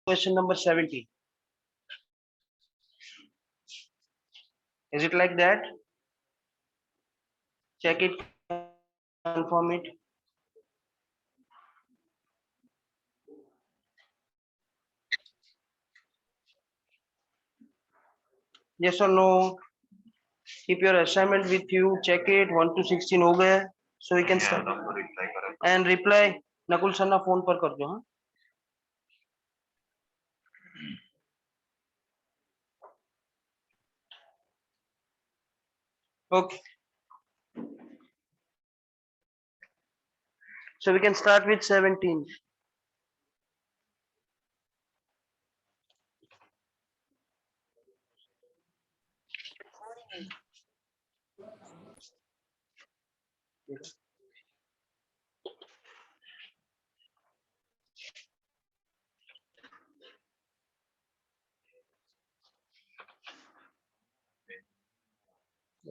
question number 17. Is it like that? Check it, confirm it. Yes or no? Keep your assignment with you. Check it. 1 to 16 हो गए. So we can start. And reply. Nakul sir ना phone पर कर दो. हाँ. Okay. So we can start with 17.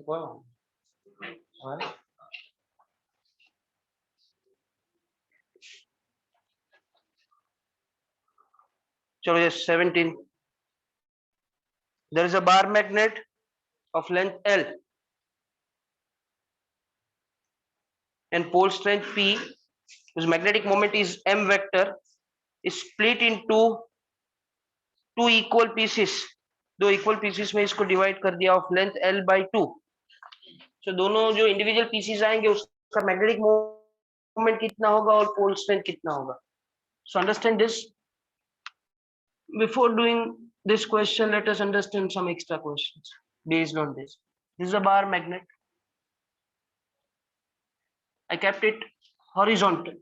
Wow. चलो yes, 17. There is a bar magnet of length L and pole strength P, whose magnetic moment is M vector, is split into two equal pieces. दो equal pieces में इसको divide कर दिया of length L by 2. So दोनों जो individual pieces आएंगे उसका magnetic moment कितना होगा और पोल स्ट्रेंथ कितना होगा. So understand this. Before doing this question, let us understand some extra questions based on this. This is a bar magnet. I kept it horizontal.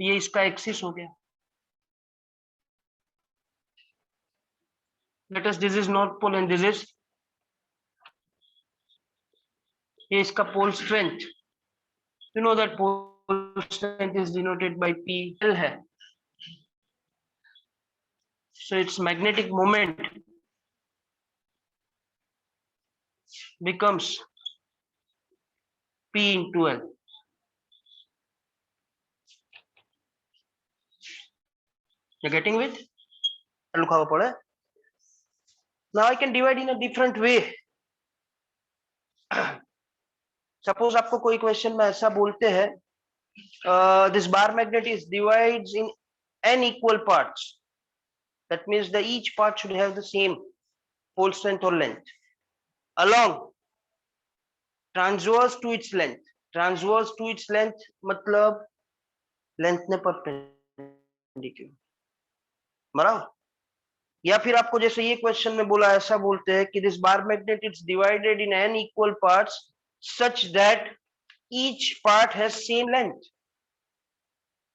ये इसका axis हो गया. Let us, this is north pole and this is, ये इसका pole strength. You know that pole strength is denoted by PL है. So its magnetic moment becomes P into L. You're getting with? Look how पड़े. Now I can divide in a different way. Suppose आपको कोई question में ऐसा बोलते हैं, this bar magnet is divides in n equal parts. That means the each part should have the same pole strength or length along transverse to its length. Transverse to its length मतलब length ने perpendicular. बराबर. या फिर आपको जैसे ये question में बोला ऐसा बोलते हैं कि this bar magnet is divided in n equal parts such that each part has same length.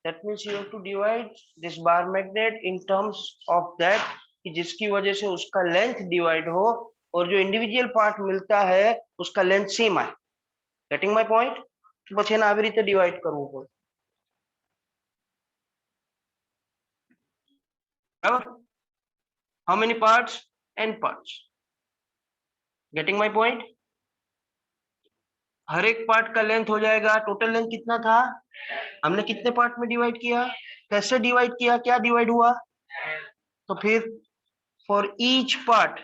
That means you have to divide this bar magnet in terms of that कि जिसकी वजह से उसका लेंथ डिवाइड हो और जो individual part मिलता है उसका लेंथ सेम आए. Getting my point? પછી એને આવી રીતે ડિવાઇડ કરવું પડે. બરાબર? How many parts? N parts. Getting my point? हर एक पार्ट का लेंथ हो जाएगा. टोटल लेंथ कितना था? हमने कितने पार्ट में डिवाइड किया? कैसे डिवाइड किया? क्या डिवाइड हुआ? तो फिर for each part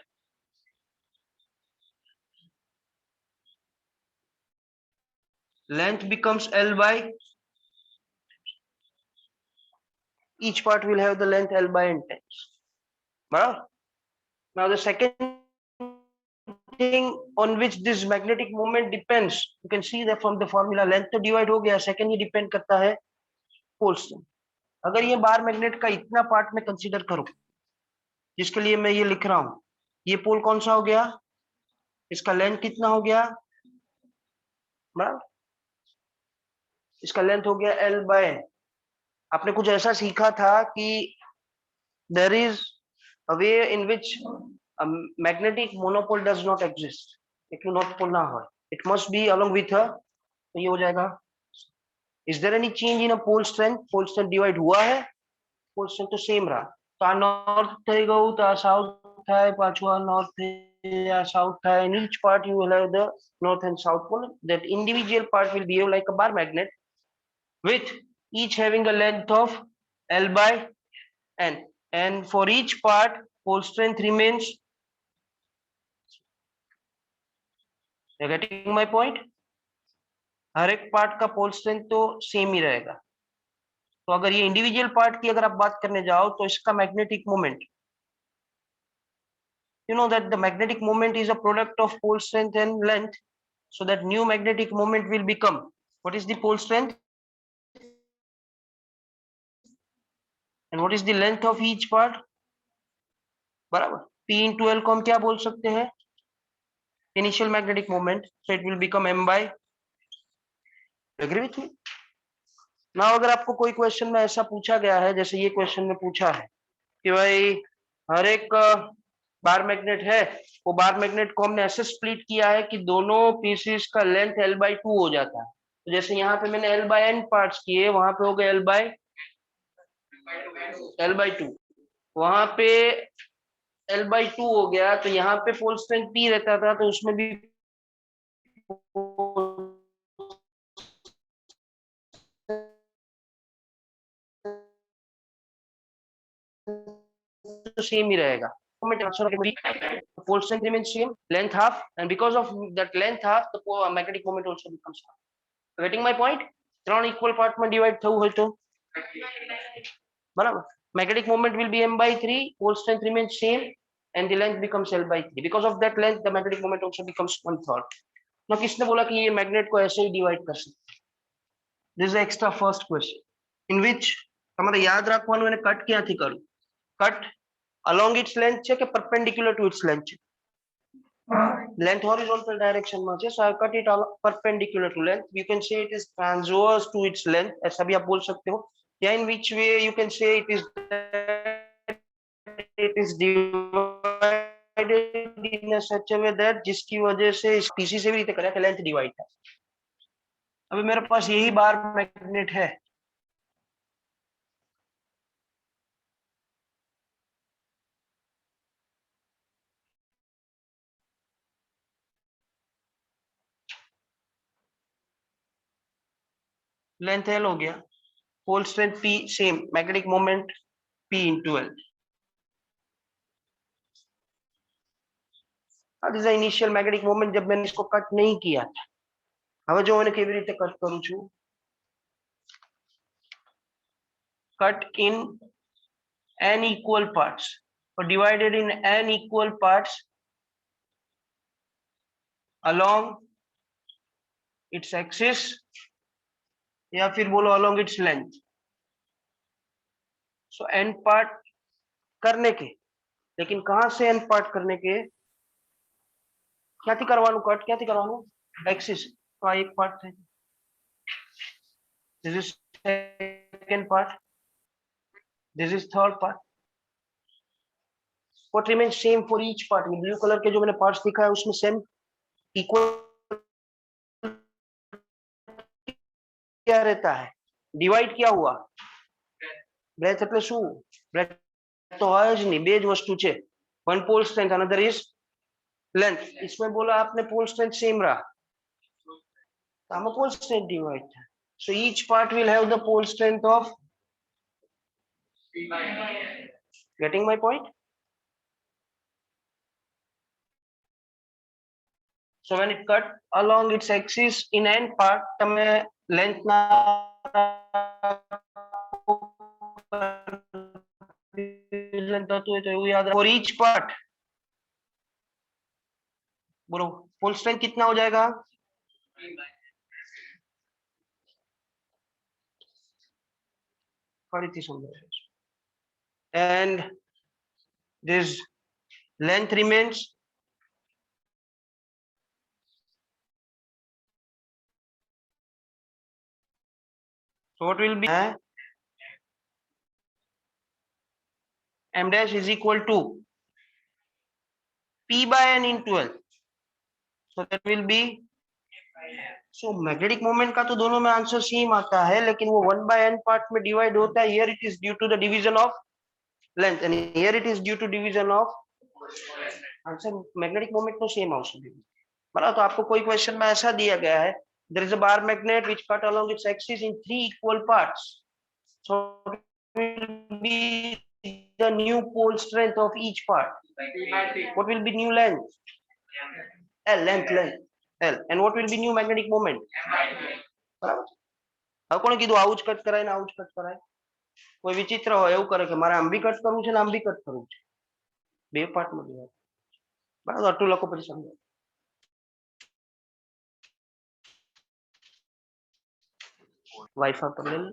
length becomes L by, each part will have the length L by n times. Barabar? Now the second thing on which this magnetic moment depends, you can see that from the formula length तो divide हो गया. second ये depend करता है pole strength. अगर ये bar magnet का इतना पार्ट में कंसीडर करूं जिसके लिए मैं ये लिख रहा हूं, ये पोल कौन सा हो गया, इसका लेंथ कितना हो गया, बराबर, इसका लेंथ हो गया L by n. आपने कुछ ऐसा सीखा था कि there is a way in which a magnetic monopole does not exist. एक नॉर्थ पोल ना हो, it must be along with her. तो ये हो जाएगा. Is there any change in a pole strength? Pole strength divide हुआ है, pole strength तो सेम रहा. तो આ નોર્થ થઈ ગયું તો આ સાઉથ થાય, પાછું આ નોર્થ થઈ આ સાઉથ થાય. In each part you will have the north and south pole. That individual part will behave like a bar magnet with each having a length of L by n. and for each part pole strength remains. You're getting my point? हर एक part का pole strength तो same ही रहेगा। तो अगर ये individual part की अगर आप बात करने जाओ तो इसका magnetic moment, you know that the magnetic moment is a product of pole strength and length, so that new magnetic moment will become, what is the pole strength and what is the length of each part, बराबर। P into L को हम क्या बोल सकते हैं, initial magnetic moment, so it will become m by, agree with me? now अगर आपको कोई क्वेश्चन में ऐसा पूछा गया है, जैसे ये क्वेश्चन में पूछा है कि भाई हर एक बार मैग्नेट है, वो बार मैग्नेट को हमने ऐसे स्प्लिट किया है कि दोनों पीसेस का लेंथ L/2 हो जाता है। तो जैसे यहाँ पे मैंने L/n पार्ट्स किए, वहां पे हो गए L/2, वहां पे L/2 हो गया, तो यहाँ पे पोल स्ट्रेंथ P रहता था, तो उसमें भी सेम ही रहेगा। Pole strength remains same, length half, and because of that length half, the magnetic moment also becomes half. Getting my point? ત્રણ equal part માં divide થવું હોય તો બરાબર, magnetic moment will be m/3, pole strength remains same, and the length becomes L/3. Because of that length, the magnetic moment also becomes 1/3. now किसने बोला कि ये मैग्नेट को ऐसे ही डिवाइड कर सकते? This is the extra first question in which તમારે યાદ રાખવાનું એને કટ ક્યાંથી કરું, કટ along its length છે કે perpendicular to its length છે? length horizontal direction में है, so I cut it perpendicular to length. You can say it is transverse to its length, ऐसा भी आप बोल सकते हो, या in which way you can say it is divided in a such a way that जिसकी वजह से इस पीसी से भी रीते करें कि लेंथ डिवाइड है। अभी मेरे पास यही बार मैग्नेट है, लेंथ L हो गया, pole strength P same, magnetic moment P into L. This is initial magnetic moment जब मैंने इसको कट नहीं किया था। હવે જો મને કેવી રીતે કટ કરું છું, cut in n equal parts or divided in n equal parts along its axis, या फिर बोलो along its length. so n part करने के, लेकिन कहां से n part करने के, ક્યાંથી કરવાનું કટ, ક્યાંથી કરવાનું, एक्सिस। तो આ એક પાર્ટ છે, this is second part, this is third part. what remains same for each part? Blue colour के जो मैंने पार्ट्स दिखा है उसमें सेम इक्वल क्या रहता है, डिवाइड क्या हुआ, ब्रेथ એટલે શું, ब्रेथ तो है જ नहीं, બે જ વસ્તુ છે, one pole strength, another is length. इसमें बोला आपने pole strength सेम रहा, तो आમાં pole strength डिवाइड था, so each part will have the pole strength of, getting my point? so when it cut along its axis in n part, તમે length ના થતું હોય તો એવું યાદ રાખો, for each part बोलो full strength कितना हो जाएगा, फरीથી સમજાવું, and this length remains, so what will be m dash is equal to P by n into L, so that will be, so magnetic moment का तो दोनों में आंसर सेम आता है, लेकिन वो 1/n पार्ट में डिवाइड होता है, here it is due to the division of length and here it is due to division of, answer magnetic moment तो सेम आवશે बराबर। तो आपको कोई क्वेश्चन में ऐसा दिया गया है, there is a bar magnet which cut along its axis in 3 equal parts, so it will be the new pole strength of each part? What will be new length? L, length. L. And what will be new magnetic moment? બરાબર. હવે કોણે કીધું આવું જ cut કરાય ને આવું જ કટ કરાય? કોઈ વિચિત્ર હોય એવું કરે કે મારે આમ બી કટ કરવું છે ને આમ બી કટ કરવું છે. બે પાર્ટમાં જોવાય. બરાબર, આટલું લખો પછી સમજો. વાઈફાઈ પર લઈ લે.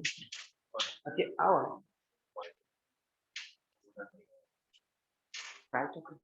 આવો ટ્રાય તો કરો.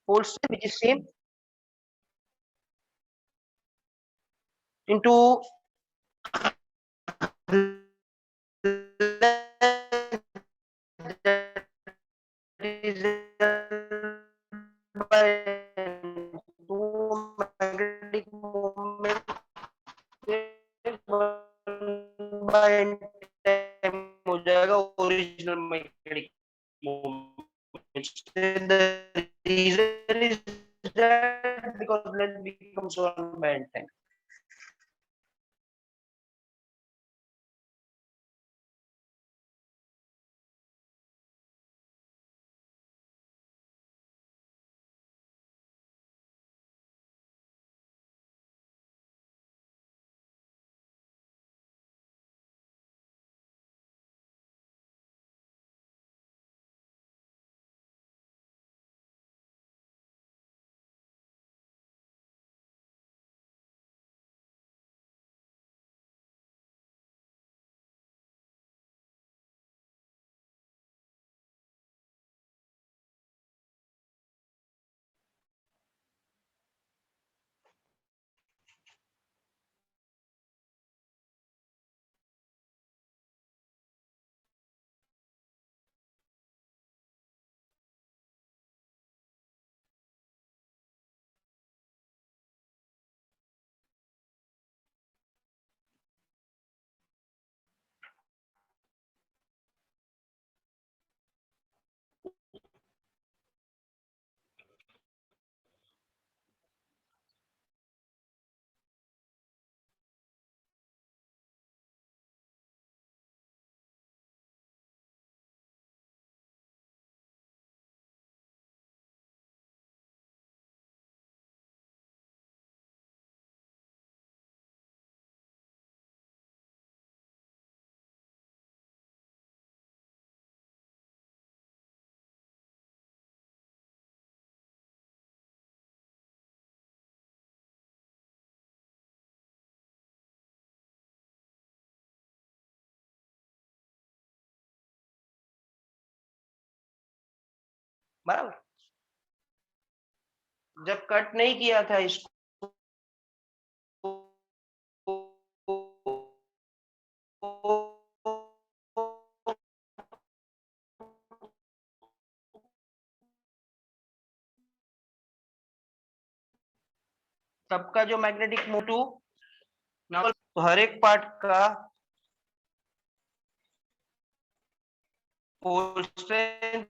Pole strength which is same into that is by two magnetic moment by time हो जाएगा original magnetic moment. The reason is that because length becomes one by time. बराबर। जब कट नहीं किया था इसको सबका जो मैग्नेटिक मोटिव तो हर एक पार्ट का पोल स्ट्रेंथ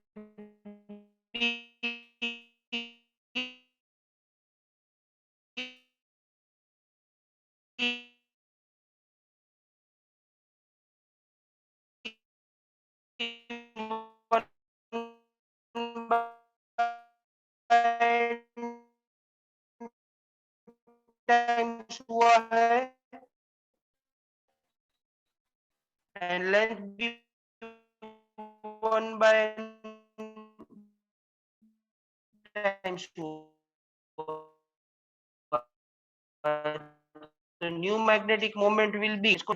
टाइम्स हुआ है एंड लेंथ भी 1/टाइम्स हुआ the new magnetic moment will be इसको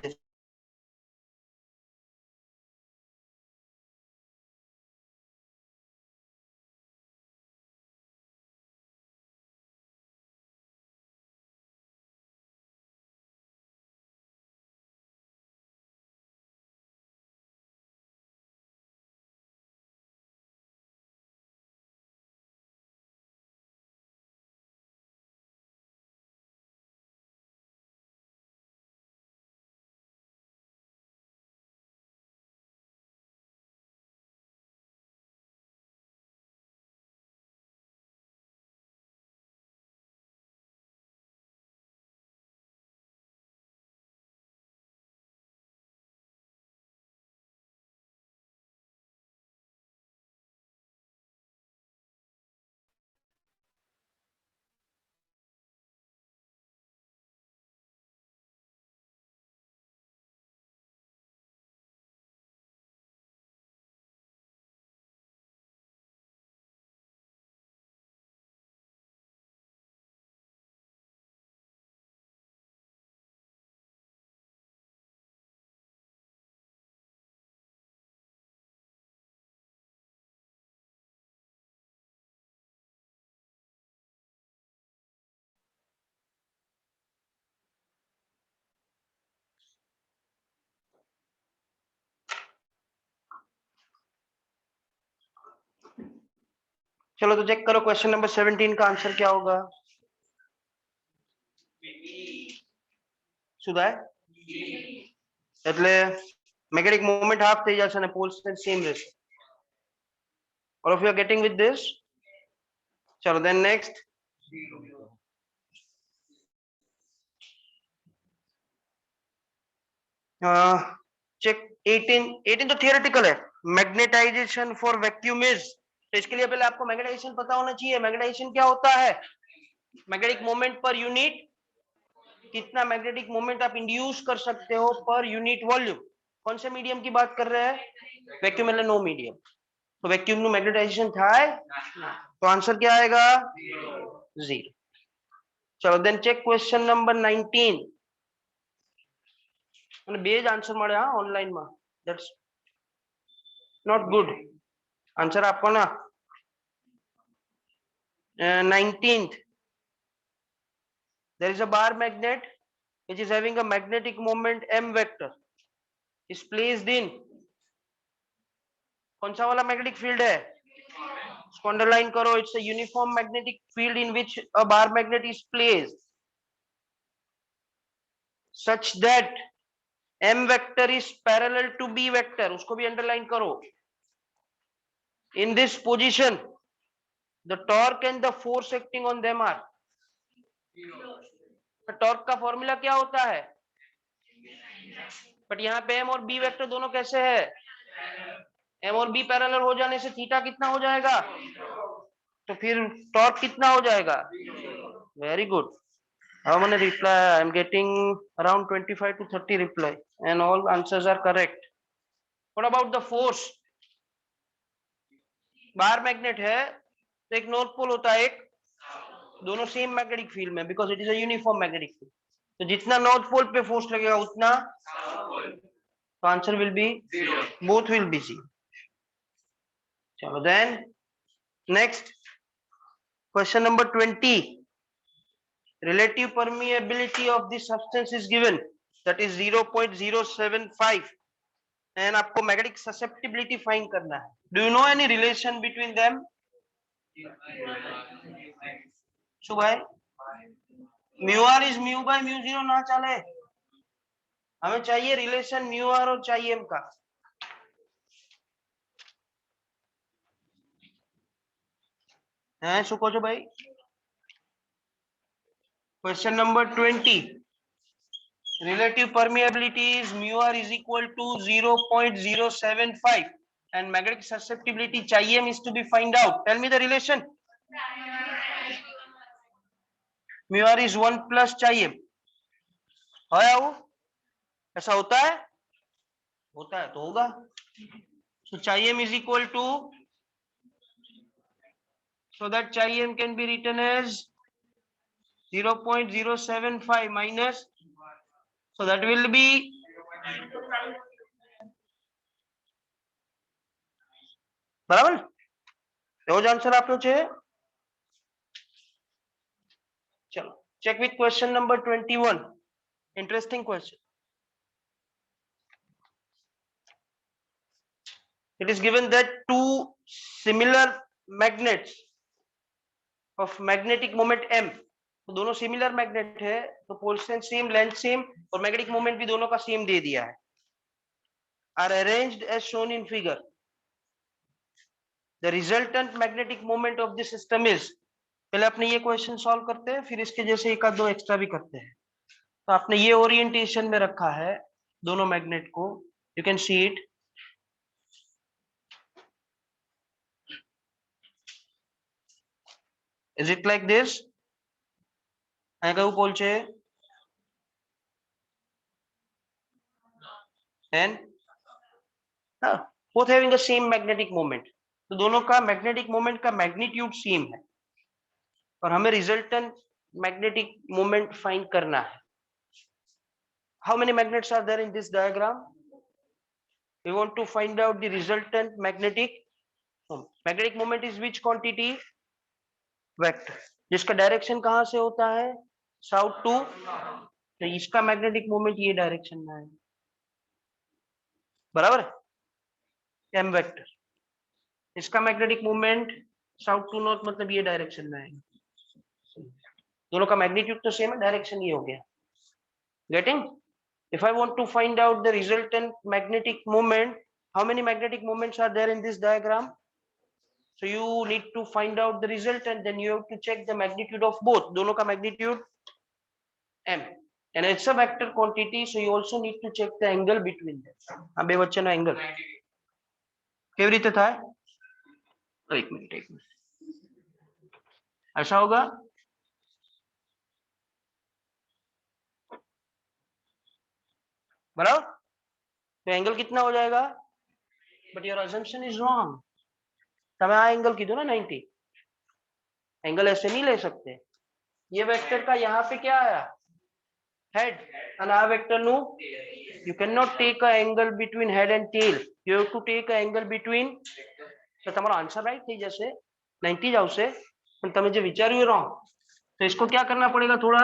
चलो तो चेक करो क्वेश्चन नंबर 17 का आंसर क्या होगा શું થાય એટલે મેગ્નેટિક મોમેન્ટ હાફ થઈ જશે અને પોલ સ્ટ્રેન્થ સેમ રહેશે all of you are getting with this चलो then next चेक 18 तो थियोरेटिकल है मैग्नेटाइजेशन फॉर वैक्यूम इज तो इसके लिए पहले आपको मैग्नेटाइजेशन पता होना चाहिए मैग्नेटाइजेशन क्या होता है मैग्नेटिक मोमेंट पर यूनिट कितना मैग्नेटिक मोमेंट आप इंड्यूस कर सकते हो पर यूनिट वॉल्यूम कौन से मीडियम की बात कर रहे हैं वैक्यूम એટલે नो मीडियम तो वैक्यूम નું મેગ્નેટાઇઝેશન થાય તો આન્સર क्या आएगा 0 ચલો then check question number 19 અને બે જ આન્સર મળ્યા હા ઓનલાઈન માં that's not good આન્સર આપવાના 19th there is a bar magnet which is having a magnetic moment m vector is placed in कौन सा वाला मैग्नेटिक फील्ड है इसको अंडरलाइन करो it's a uniform magnetic field in which a bar magnet is placed such that m vector is parallel to b vector उसको भी underline करो in this position the torque and the force acting on them are torque का formula क्या होता है but यहाँ पे m और b वेक्टर दोनों कैसे है m और b पैरेलल हो जाने से थीटा कितना हो जाएगा तो फिर टॉर्क कितना हो जाएगा very good how many reply I am getting around 25 to 30 reply and all answers are correct what about the force bar magnet है तो एक नॉर्थ पोल होता है एक दोनों सेम मैग्नेटिक फील्ड में because it is a uniform magnetic field तो जितना नॉर्थ पोल पे फोर्स लगेगा उतना तो answer will be both will be C चलो then next question number 20, relative permeability of the substance is given, that is 0.075, and आपको magnetic susceptibility find करना है. Do you know any relation between them? सुभाई, mu r is mu by mu 0 ना चले, हमें चाहिए relation mu r और चाहिए m का. हैं सुकोचो भाई. Question number 20, relative permeability is mu r is equal to 0.075 and magnetic susceptibility चाहिए is to be find out. Tell me the relation. mu r is 1 plus चाहिए है, वो ऐसा होता है तो होगा. So चाहिए is equal to, so that चाहिए can be written as 0.075 minus, so that will be बराबर. एवो ज आंसर आपनो छे. चलो check with question number 21. Interesting question. It is given that two similar magnets of magnetic moment m, तो दोनों similar magnet है, तो pole strength same, length same और मैग्नेटिक मोमेंट भी दोनों का सेम दे दिया है. Are arranged as shown in figure. The resultant magnetic moment of this system is, पहले अपने ये क्वेश्चन सॉल्व करते हैं, फिर इसके जैसे एक आध दो एक्स्ट्रा भी करते हैं. तो आपने ये ओरिएंटेशन में रखा है दोनों मैग्नेट को, you can see it. Is it like this? I કહું પોલ છે and both having the same magnetic moment. तो दोनों का मैग्नेटिक मोमेंट का मैग्नीट्यूड सेम है और हमें रिजल्टेंट मैग्नेटिक मोमेंट फाइंड करना है. How many magnets are there in this diagram? We want to find out the resultant magnetic moment. Magnetic moment is which quantity? Vector. जिसका direction कहां से होता है? South to. तो इसका मैग्नेटिक मोमेंट ये डायरेक्शन में है, बराबर. m vector. इसका magnetic moment south to north, मतलब ये डायरेक्शन में है. दोनों का मैग्नीट्यूड तो सेम है, डायरेक्शन ये हो गया. Getting? If I want to find out the resultant magnetic moment, how many magnetic moments are there in this diagram? So you need to find out the resultant, then you have to check the magnitude of both. दोनों का magnitude m, and it's a vector quantity, so you also need to check the angle between them. આ બે વચ્ચેનો angle કેવી રીતે થાય? एक minute ऐसा होगा. बराबर. तो एंगल कितना हो जाएगा? But your assumption is wrong. તમે આ एंगल कीधो ना 90. एंगल ऐसे नहीं ले सकते. ये वेक्टर का यहाँ पे क्या आया? हेड. and આ વેક્ટર નું you cannot take a angle between head and tail. You have to take a angle between. तो તમારો आंसर राइट થઈ जैसे 90 જ આવશે, પણ તમે જે વિચાર્યું એ wrong. तो इसको क्या करना पड़ेगा? थोड़ा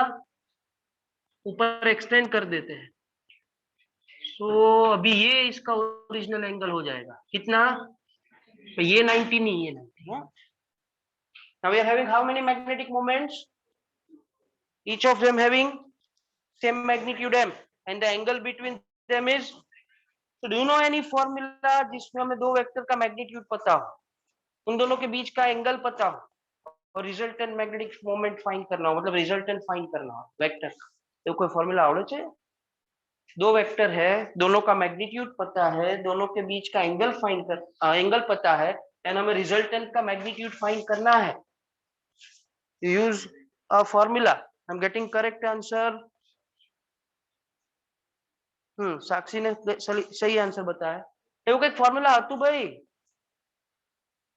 ऊपर एक्सटेंड कर देते हैं. तो अभी ये इसका ओरिजिनल एंगल हो जाएगा कितना? तो ये 90 नहीं, ये 90. Now we are having how many magnetic moments? Each of them having same magnitude m, and the angle between them is. So do you know any formula जिसमें हमें दो वेक्टर का मैग्नीट्यूड पता हो, उन दोनों के बीच का एंगल पता हो और रिजल्टेंट मैग्नेटिक मोमेंट फाइंड करना हो, मतलब रिजल्टेंट फाइंड करना हो वेक्टर का, तो कोई फॉर्मूला आवड़े छे? दो वेक्टर है, दोनों का मैग्नीट्यूड पता है, दोनों के बीच का एंगल फाइंड कर एंगल पता है, एंड हमें रिजल्टेंट का मैग्नीट्यूड फाइंड करना है. Use a formula. I am getting correct answer. Sakshi ने सही आंसर बताया. એવું કઈક ફોર્મ્યુલા હતું ભાઈ.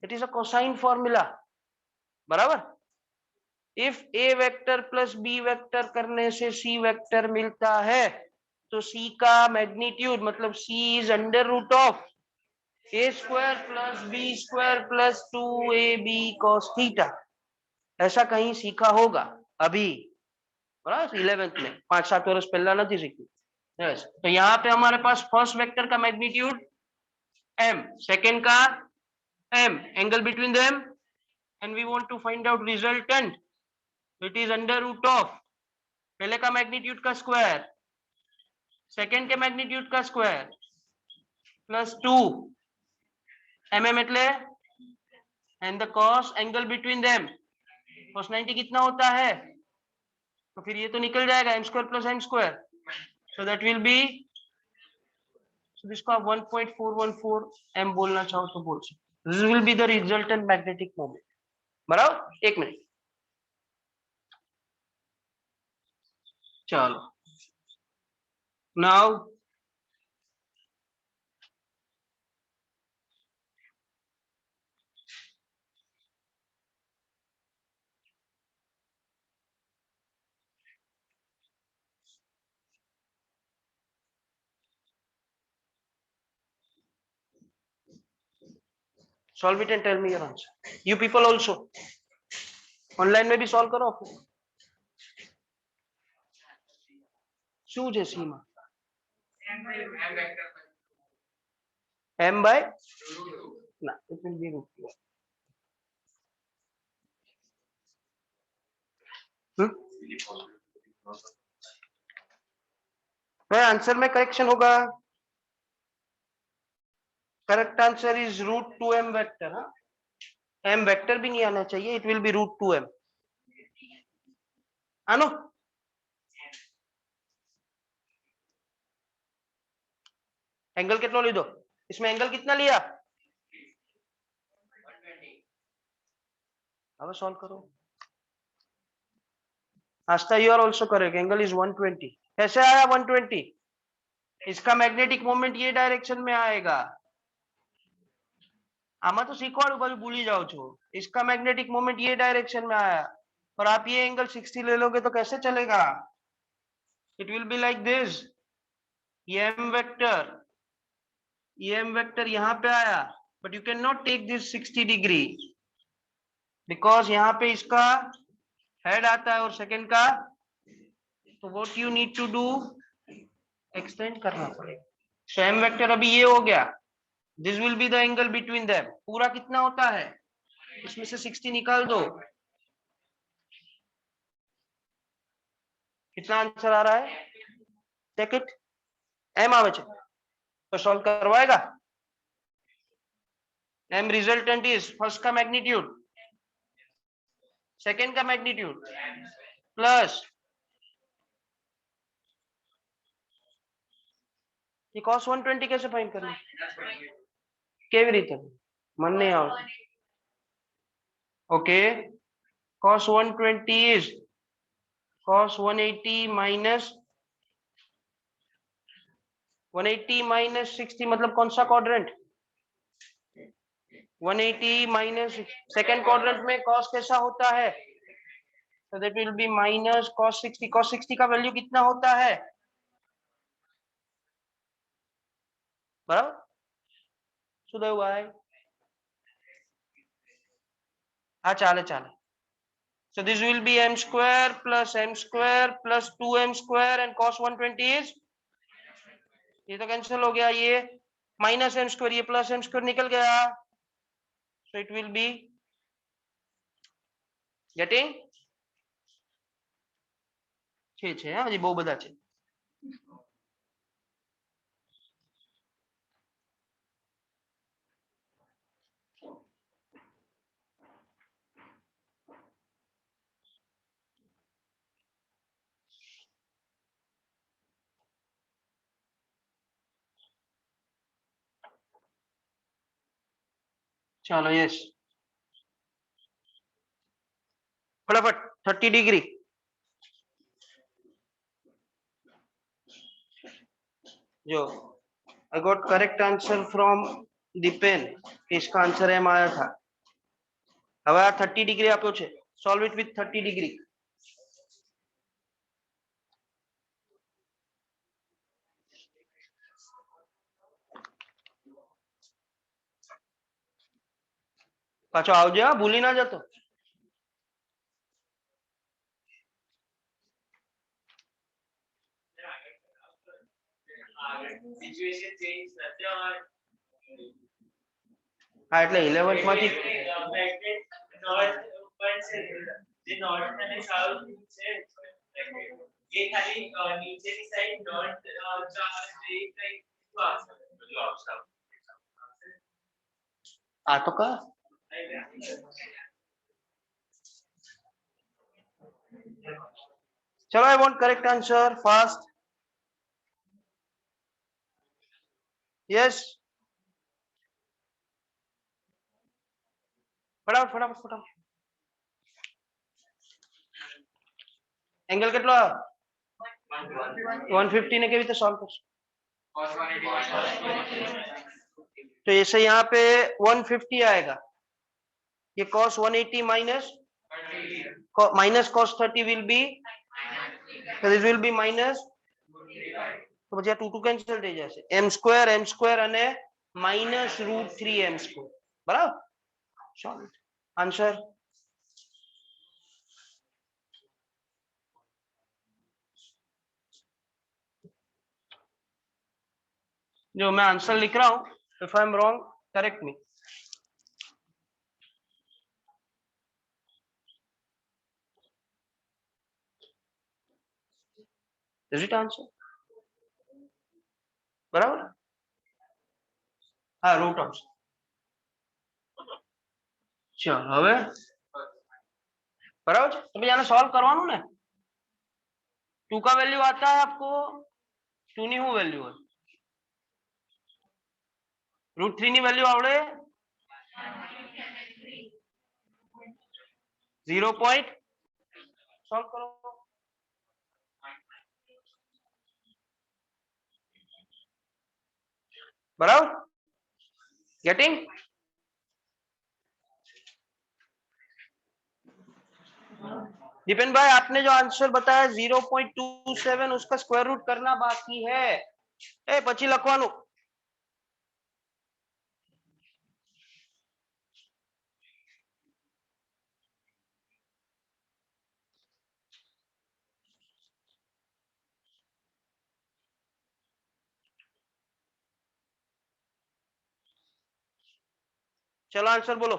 It is a cosine formula, बराबर. If A vector plus B vector करने से सी वेक्टर मिलता है, तो सी का मैग्नीट्यूड मतलब C is under root of A square plus B square plus 2ab cos theta, ऐसा कहीं सीखा होगा अभी, बराबर 11th में 5-7 वर्ष पहला नहीं सीखी। यस, तो यहाँ पे हमारे पास फर्स्ट वेक्टर का मैग्नीट्यूड m, सेकेंड का m, angle between them, and we want to find out resultant, it is under root of पहले का मैग्नीट्यूड का स्क्वायर, सेकेंड के मैग्नीट्यूड का स्क्वायर प्लस 2 mm એટલે and the cos angle between them cos 90 कितना होता है, तो फिर ये तो निकल जाएगा m square plus m square, so that will be, so इसको आप 1.414 m बोलना चाहो तो बोल सकते, this will be the resultant magnetic moment. बराबर, एक मिनट, चलो now solve it and tell me your answer. You people also online में भी सॉल्व करो। શું છે c માં m by ના it will be root 2। मैं आंसर में करेक्शन होगा, correct answer is root 2m vector. हाँ, m वेक्टर भी नहीं आना चाहिए, it will B root 2m। आनो एंगल कितना लीधो, इसमें एंगल कितना लिया, अब सॉल्व करो। Aastha you are also correct, angle is 120। कैसे आया 120, इसका मैग्नेटिक मोमेंट ये डायरेक्शन में आएगा, आमा तो શીખવાડું પછી ભૂલી जाओ છો, इसका मैग्नेटिक मोमेंट ये डायरेक्शन में आया, और आप ये एंगल 60 ले लोगे तो कैसे चलेगा, it will be like this, ये एम वेक्टर यहाँ पे आया, but you can not take this 60 degree because यहाँ पे इसका हेड आता है और सेकंड का, तो what you need to do, extend करना पड़ेगा। सो एम वेक्टर अभी ये हो गया, this will be the angle between them, पूरा कितना होता है, इसमें से 60 निकाल दो, कितना आंसर आ रहा है, टेक इट, एम आवे छे तो सॉल्व करवाएगा। एम रिजल्टेंट इज फर्स्ट का मैग्नीट्यूड, सेकंड का मैग्नीट्यूड प्लस ये cos 120 कैसे फाइंड करना, કેવી રીતે मन नहीं आओ, okay cos 120 is cos 180 minus 60 मतलब कौन सा क्वाड्रेंट, 180 माइनस सेकेंड क्वाड्रेंट में cos कैसा होता है, so that will be minus cos 60, cos 60 का वैल्यू कितना होता है, बराबर, सुदेव भाई, हाँ चाले चाले, so this will be m square plus 2m square and cos 120 is, ये तो कैंसिल हो गया, ये माइनस m स्क्वायर, ये प्लस m स्क्वायर निकल गया, so it will be getting 6 છે, હજી બહુ બધા છે। चलो यस, फटाफट 30 डिग्री, जो I got correct answer from Dipen, इसका आंसर एम आया था। હવે આ 30 ડિગ્રી આપ્યો છે, સોલ્વ ઇટ વિથ 30 ડિગ્રી, पाछो आवजे, हाँ भूली ना जतो। हाँ એટલે 11th માંથી આ તો કા चलो I want correct answer fast yes फटाफट फटाफट फटाफट एंगल કેટલો 150 ने केवी રીતે सॉल्व करशो तो ऐसे यहाँ पे 150 आएगा ये cos 180 minus cos 30 will be so this will be minus तो પછી આ 2 2 કેન્સલ થઈ જશે m square અને minus √3 m square બરાબર सॉल्व आंसर जो मैं आंसर लिख रहा हूं if I am wrong correct me is it answer बराबर हाँ रूट ऑफ चलो હવે बराबर तो भैया सॉल्व करवानू ने 2 का वैल्यू आता है आपको 2 ની હું વેલ્યુ હોય √3 ની વેલ્યુ આવડે 0 पॉइंट सॉल्व करो बराबर गेटिंग दीपेन भाई आपने जो आंसर बताया 0.27 उसका स्क्वायर रूट करना बाकी है ए પછી લખવાનું चलो आंसर बोलो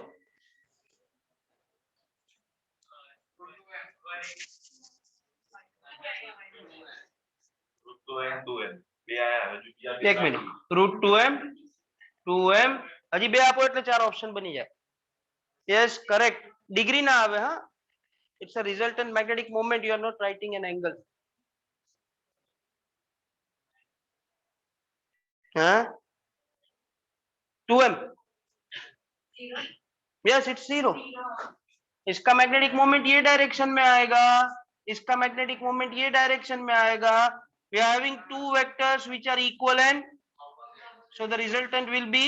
एक मिनट √2m હજી બે આપો એટલે ચાર ઓપ્શન બની જાય यस करेक्ट डिग्री ना आवे हाँ it's a resultant magnetic moment you are not writing an angle हाँ 2m यस इट्स 0 इसका मैग्नेटिक मोमेंट ये डायरेक्शन में आएगा इसका मैग्नेटिक मोमेंट ये डायरेक्शन में आएगा we are having two vectors which are equivalent so the resultant will be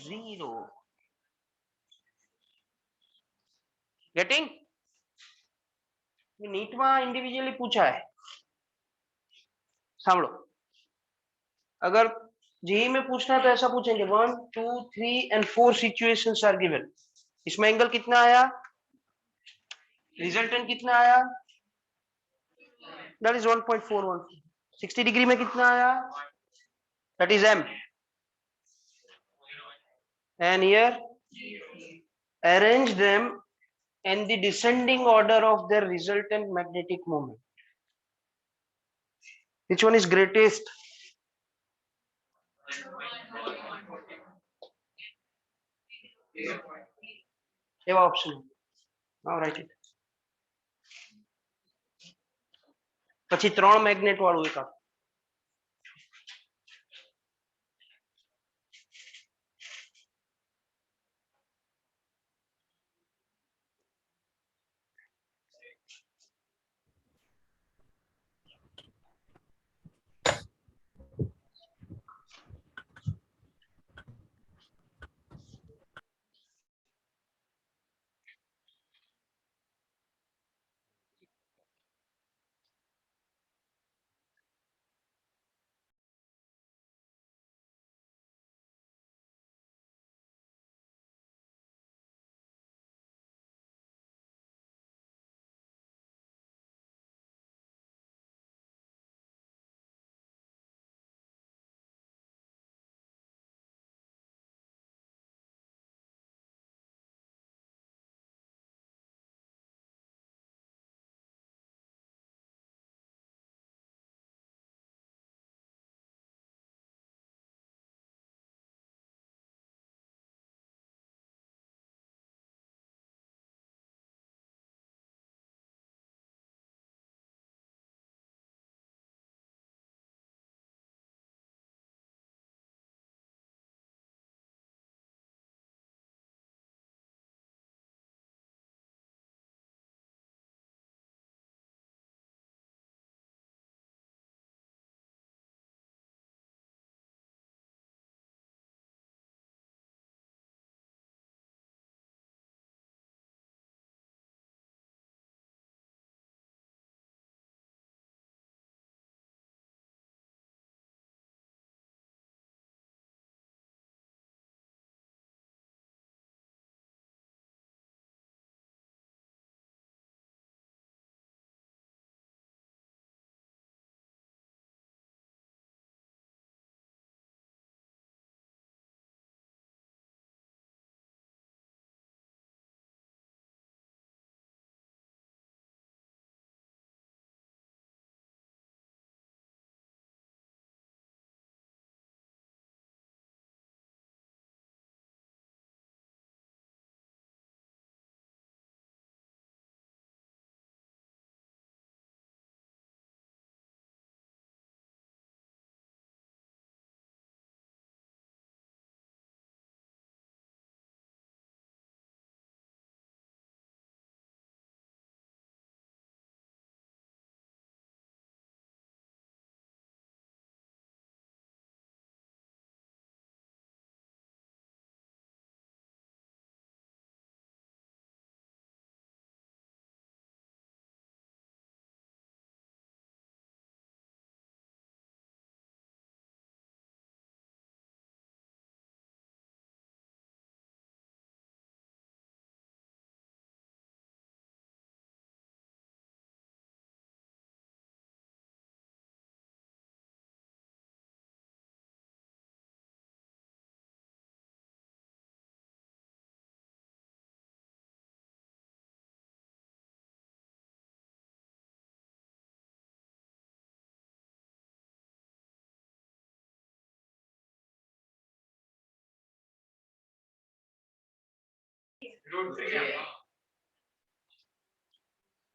0 getting NEET में इंडिविजुअली पूछा है सांभळो अगर जेई में पूछना है तो ऐसा पूछेंगे 1 2 3 and 4 सिचुएशंस आर गिवन इसमें एंगल कितना आया रिजल्टेंट कितना आया दैट इज 1.41 60 डिग्री में कितना आया that is m and here arrange them in the descending order of their resultant magnetic moment which one is greatest एवा ऑप्शन नाउ राइट इट પછી ત્રણ મેગ્નેટ વાળું એક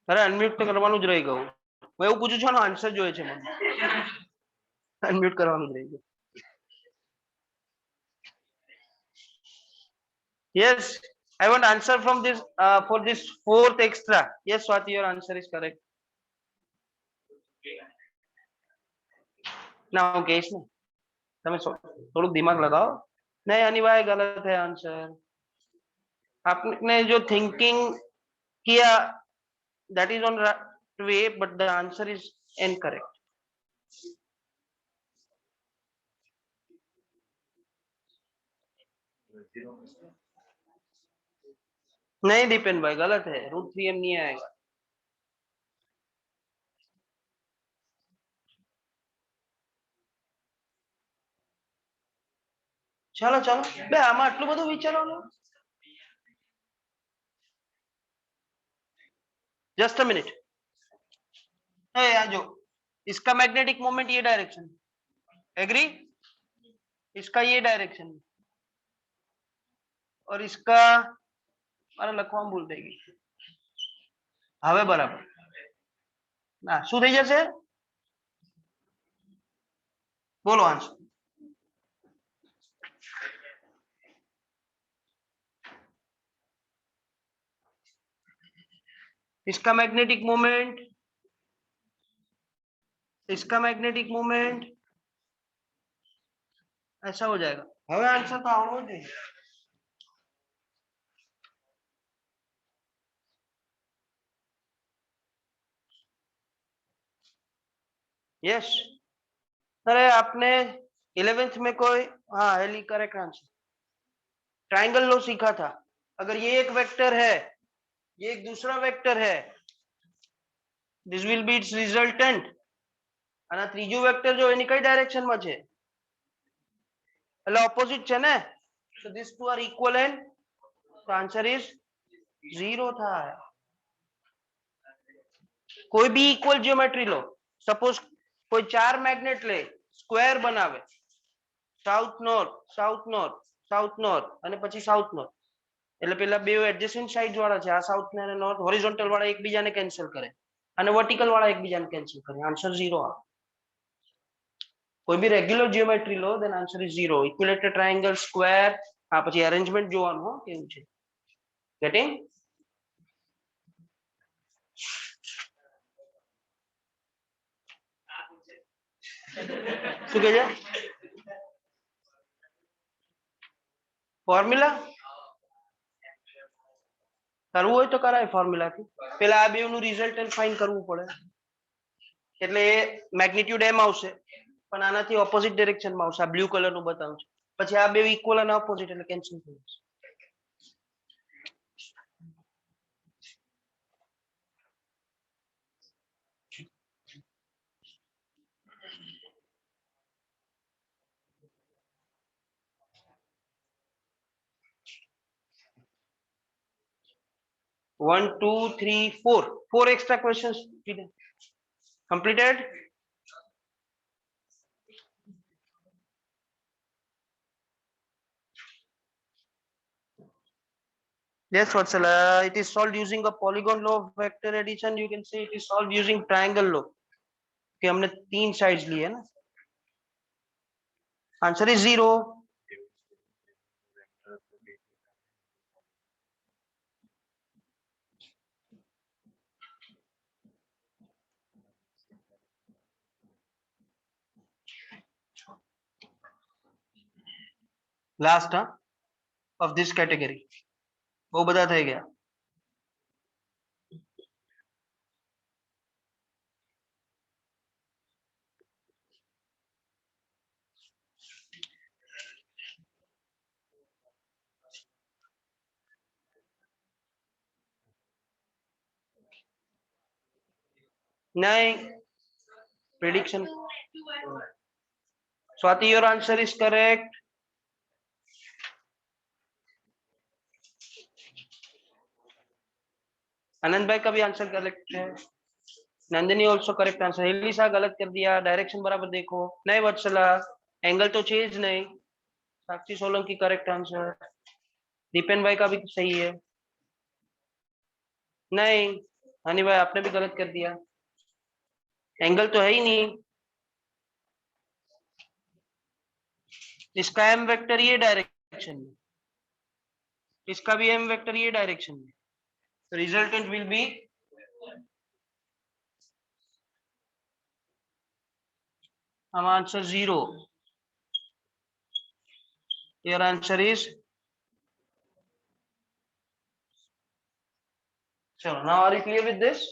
અરે અનમ્યુટ તો કરવાનું જ રહી ગયું. હું એવું પૂછું છું આન્સર જોઈએ છે મને. અનમ્યુટ કરવાનું જ રહી ગયું. Yes, I want answer from this for this fourth extra. Yes, Swati, your answer is correct. ના હું કહીશ ને, તમે થોડુંક દિમાગ લગાવો. नहीं अनिवार्य गलत है आंसर. आपने जो थिंकिंग किया that is on way, but the answer is incorrect. नहीं दीपेन भाई गलत है, √3m नहीं आएगा. चलो चलो बे आमा आटલું બધું વિચારવાનું. Just a minute. आ जो इसका मैग्नेटिक मोमेंट ये डायरेक्शन, एग्री? इसका ये डायरेक्शन और इसका मारा લખવામાં ભૂલ થઈ ગઈ. હવે બરાબર ના શું થઈ જશે? બોલો આન્સર. इसका मैग्नेटिक मोमेंट, इसका मैग्नेटिक मोमेंट ऐसा हो जाएगा. હવે આન્સર તો આવવો જોઈએ. यस अरे आपने 11th में कोई हाँ हेली करेक्ट आंसर. ट्रायंगल लो सीखा था. अगर ये एक वेक्टर है, ये एक दूसरा वेक्टर है, this will B it's resultant. અને ત્રીજું વેક્ટર જો એની કઈ ડાયરેક્શનમાં છે એટલે ઓપોઝિટ છે ને. so these two are equivalent. the answer is 0 થાય. કોઈ બી ઇક્વલ જ્યોમેટ્રી લો. સપોઝ કોઈ ચાર મેગ્નેટ લે, સ્ક્વેર બનાવે, south north south north south north અને પછી સાઉથ નોર્થ. એટલે પેલા બે એડજેસન્ટ સાઇડ વાળા છે, આ સાઉથ ને અને નોર્થ હોરિઝોન્ટલ વાળા એકબીજાને કેન્સલ કરે અને વર્ટિકલ વાળા એકબીજાને કેન્સલ કરે. આન્સર 0 આવે. કોઈ બી રેગ્યુલર જ્યોમેટ્રી લો then answer is 0. Equilateral triangle, square, આ પછી અરેન્જમેન્ટ જોવાનું હો કેવું છે. ગેટિંગ? શું કહે છે? ફોર્મ્યુલા કરવું હોય તો કરાય ફોર્મ્યુલાથી. પેલા આ બેવનું રિઝલ્ટન્ટ ફાઇન્ડ કરવું પડે. એટલે મેગ્નિટ્યુડ એમ આવશે પણ આનાથી ઓપોઝિટ ડાયરેક્શનમાં આવશે. આ બ્લુ કલરનું બતાવું છું. પછી આ બે ઇક્વલ અને ઓપોઝિટ એટલે કેન્સલ થઈ જશે. One, two, three, four extra questions completed. Yes, Vatsala, it is solved using a polygon law of vector addition. You can say it is solved using triangle law. कि हमने तीन sides लिए ना. Answer is 0. Last of this category वो બધા થઈ ગયા. नहीं prediction. Swati, your answer is correct. आनंद भाई का भी आंसर करेक्ट है. Nandini also correct answer. Elisa गलत कर दिया. डायरेक्शन बराबर देखो. नहीं वत्सला एंगल तो चेंज नहीं. साक्षी सोलंकी करेक्ट आंसर. दीपेन भाई का भी सही है. नहीं हनी भाई, आपने भी गलत कर दिया, एंगल तो है ही नहीं। इसका एम वेक्टर ये डायरेक्शन में, इसका भी एम वेक्टर ये डायरेक्शन में, तो रिजल्टेंट विल बी हम आंसर 0। योर आंसर इज, चलो now are you clear with this?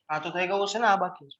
हाँ तो થઈ ગયું છે ને, આ બાકી છે.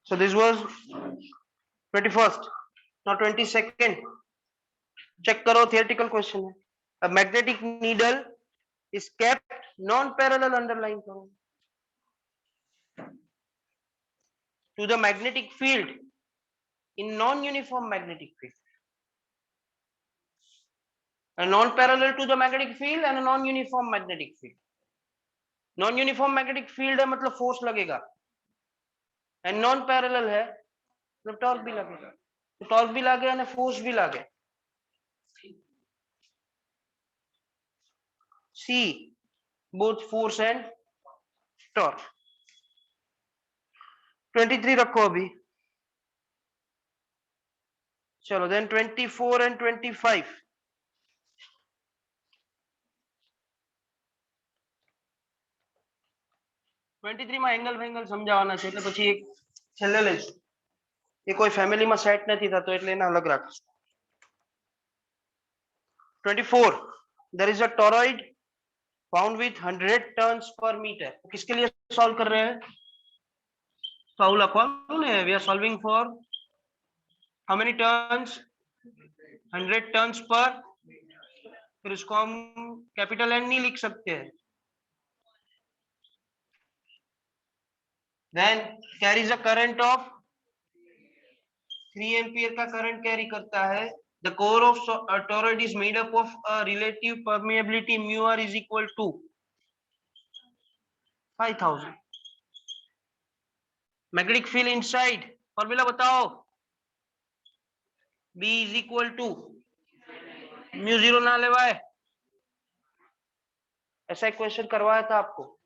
So this was 21st, now 22nd. Check करो, थियोरेटिकल क्वेश्चन है. A magnetic needle is kept non-parallel, underline करो, to the magnetic field in non-uniform magnetic field. A non-parallel to the magnetic field and a non-uniform magnetic field. Non-uniform magnetic field है मतलब force लगेगा, and non parallel है मतलब torque भी लगेगा. तो torque भी लगे और फोर्स भी लगे. C both force and torque. 23 रखो अभी. चलो देन 24 एंड 25. 23 માં એંગલ વેંગલ સમજાવવાના છે એટલે પછી એક છેલ્લે લઈશું. એ કોઈ ફેમિલીમાં સેટ નથી થતો એટલે એને અલગ રાખીશું. 24. There is a toroid found with 100 turns per meter. किसके लिए सॉल्व कर रहे हैं? तो आउ लखवानो ने, we are solving for how many turns? 100 turns per. फिर उसको हम कैपिटल एन नहीं लिख सकते हैं. Then carries a current of 3 ampere का करंट कैरी करता है. The core of a toroid is made up of a relative permeability mu r is equal to 5000. Magnetic field inside, formula बताओ. B is equal to mu 0 ना लेवाए. ऐसा एक question करवाया था आपको.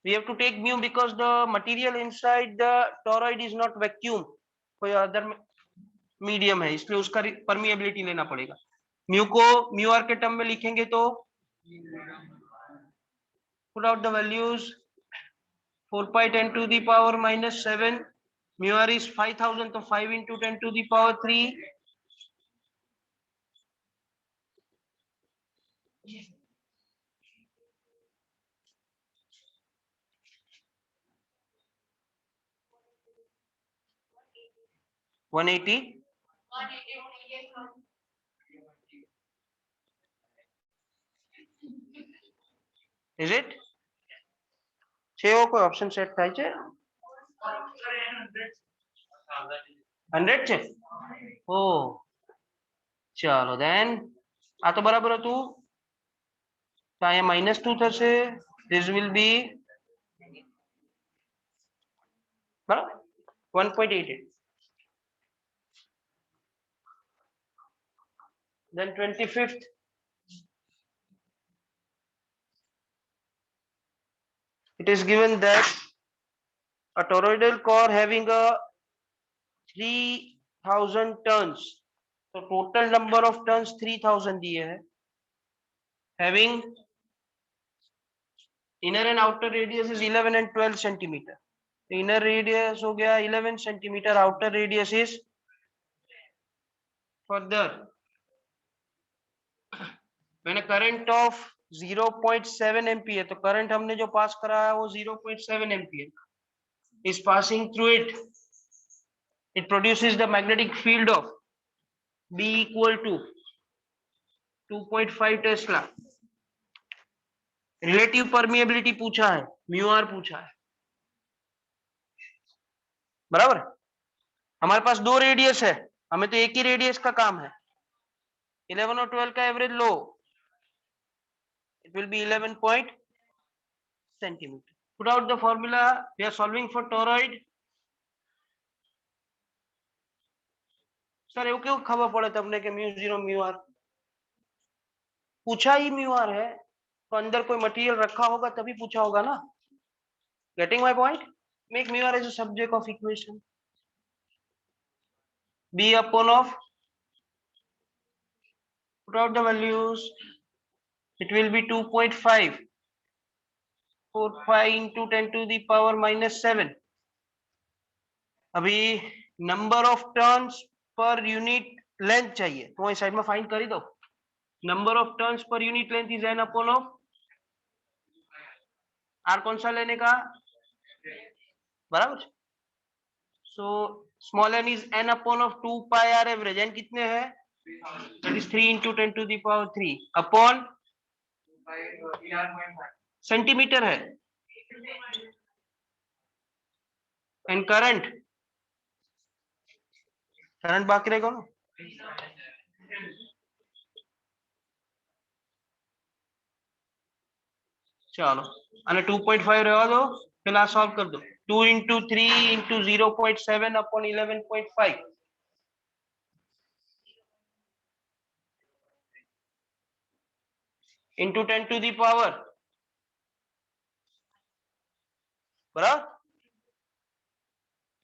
We have to take mu because the material inside the toroid is not vacuum, कोई other medium है, इसलिए उसका परमिएबिलिटी लेना पड़ेगा. म्यू को म्यू आर के टर्म में लिखेंगे तो put out the values. 4 pi 10 to the power minus 7 mu R is 5000, तो 5 into 10 to the power 3 180 is it? છે એવો કોઈ ઓપ્શન સેટ થાય છે? 100 છે? ઓ ચાલો દેન આ તો બરાબર હતું, તો અહીંયા -2 થશે, this will be બરાબર 1.88. then 25th it is given that a toroidal core having a 3000 turns, so total number of turns 3000 दिए है, having inner and outer radius is 11 and 12 centimeter. inner radius हो गया 11 centimeter, outer radius is further when a current of 0.7 ampere, तो current हमने जो पास कराया वो 0.7 ampere is passing through it, it produces the magnetic field of B equal to 2.5 Tesla. Relative permeability पूछा है, mu R पूछा है, बराबर. हमारे पास दो रेडियस है, हमें तो एक ही रेडियस का काम है. 11 और 12 का average low, it will be 11 centimeter. Put out the formula. We are solving for toroid. Sir એવું કેવું ખબર પડે તમને કે μ0 μr पूछा ही μr है, तो अंदर कोई मटेरियल रखा होगा तभी पूछा होगा ना. Getting my point? Make μr as a subject of equation. b upon of, put out the values, it will be 2.5 45 into 10 to the power -7. अभी number of turns per unit length चाहिए, तो वही साइड में फाइंड कर दो. Number of turns per unit length is n upon of R. कौन सा लेने का? बराबर. सो स्मॉल n इज n upon of 2 pi r average. n कितने हैं? That is 3 into 10 to the power 3 upon centimetre है. एंड करंट बाकी रहेगा ना. चलो અને 2.5 રહેવા દો, પેલા સોલ્વ कर दो. 2 into 3 into 0.7 upon 11.5 into 10 to the power, बराबर.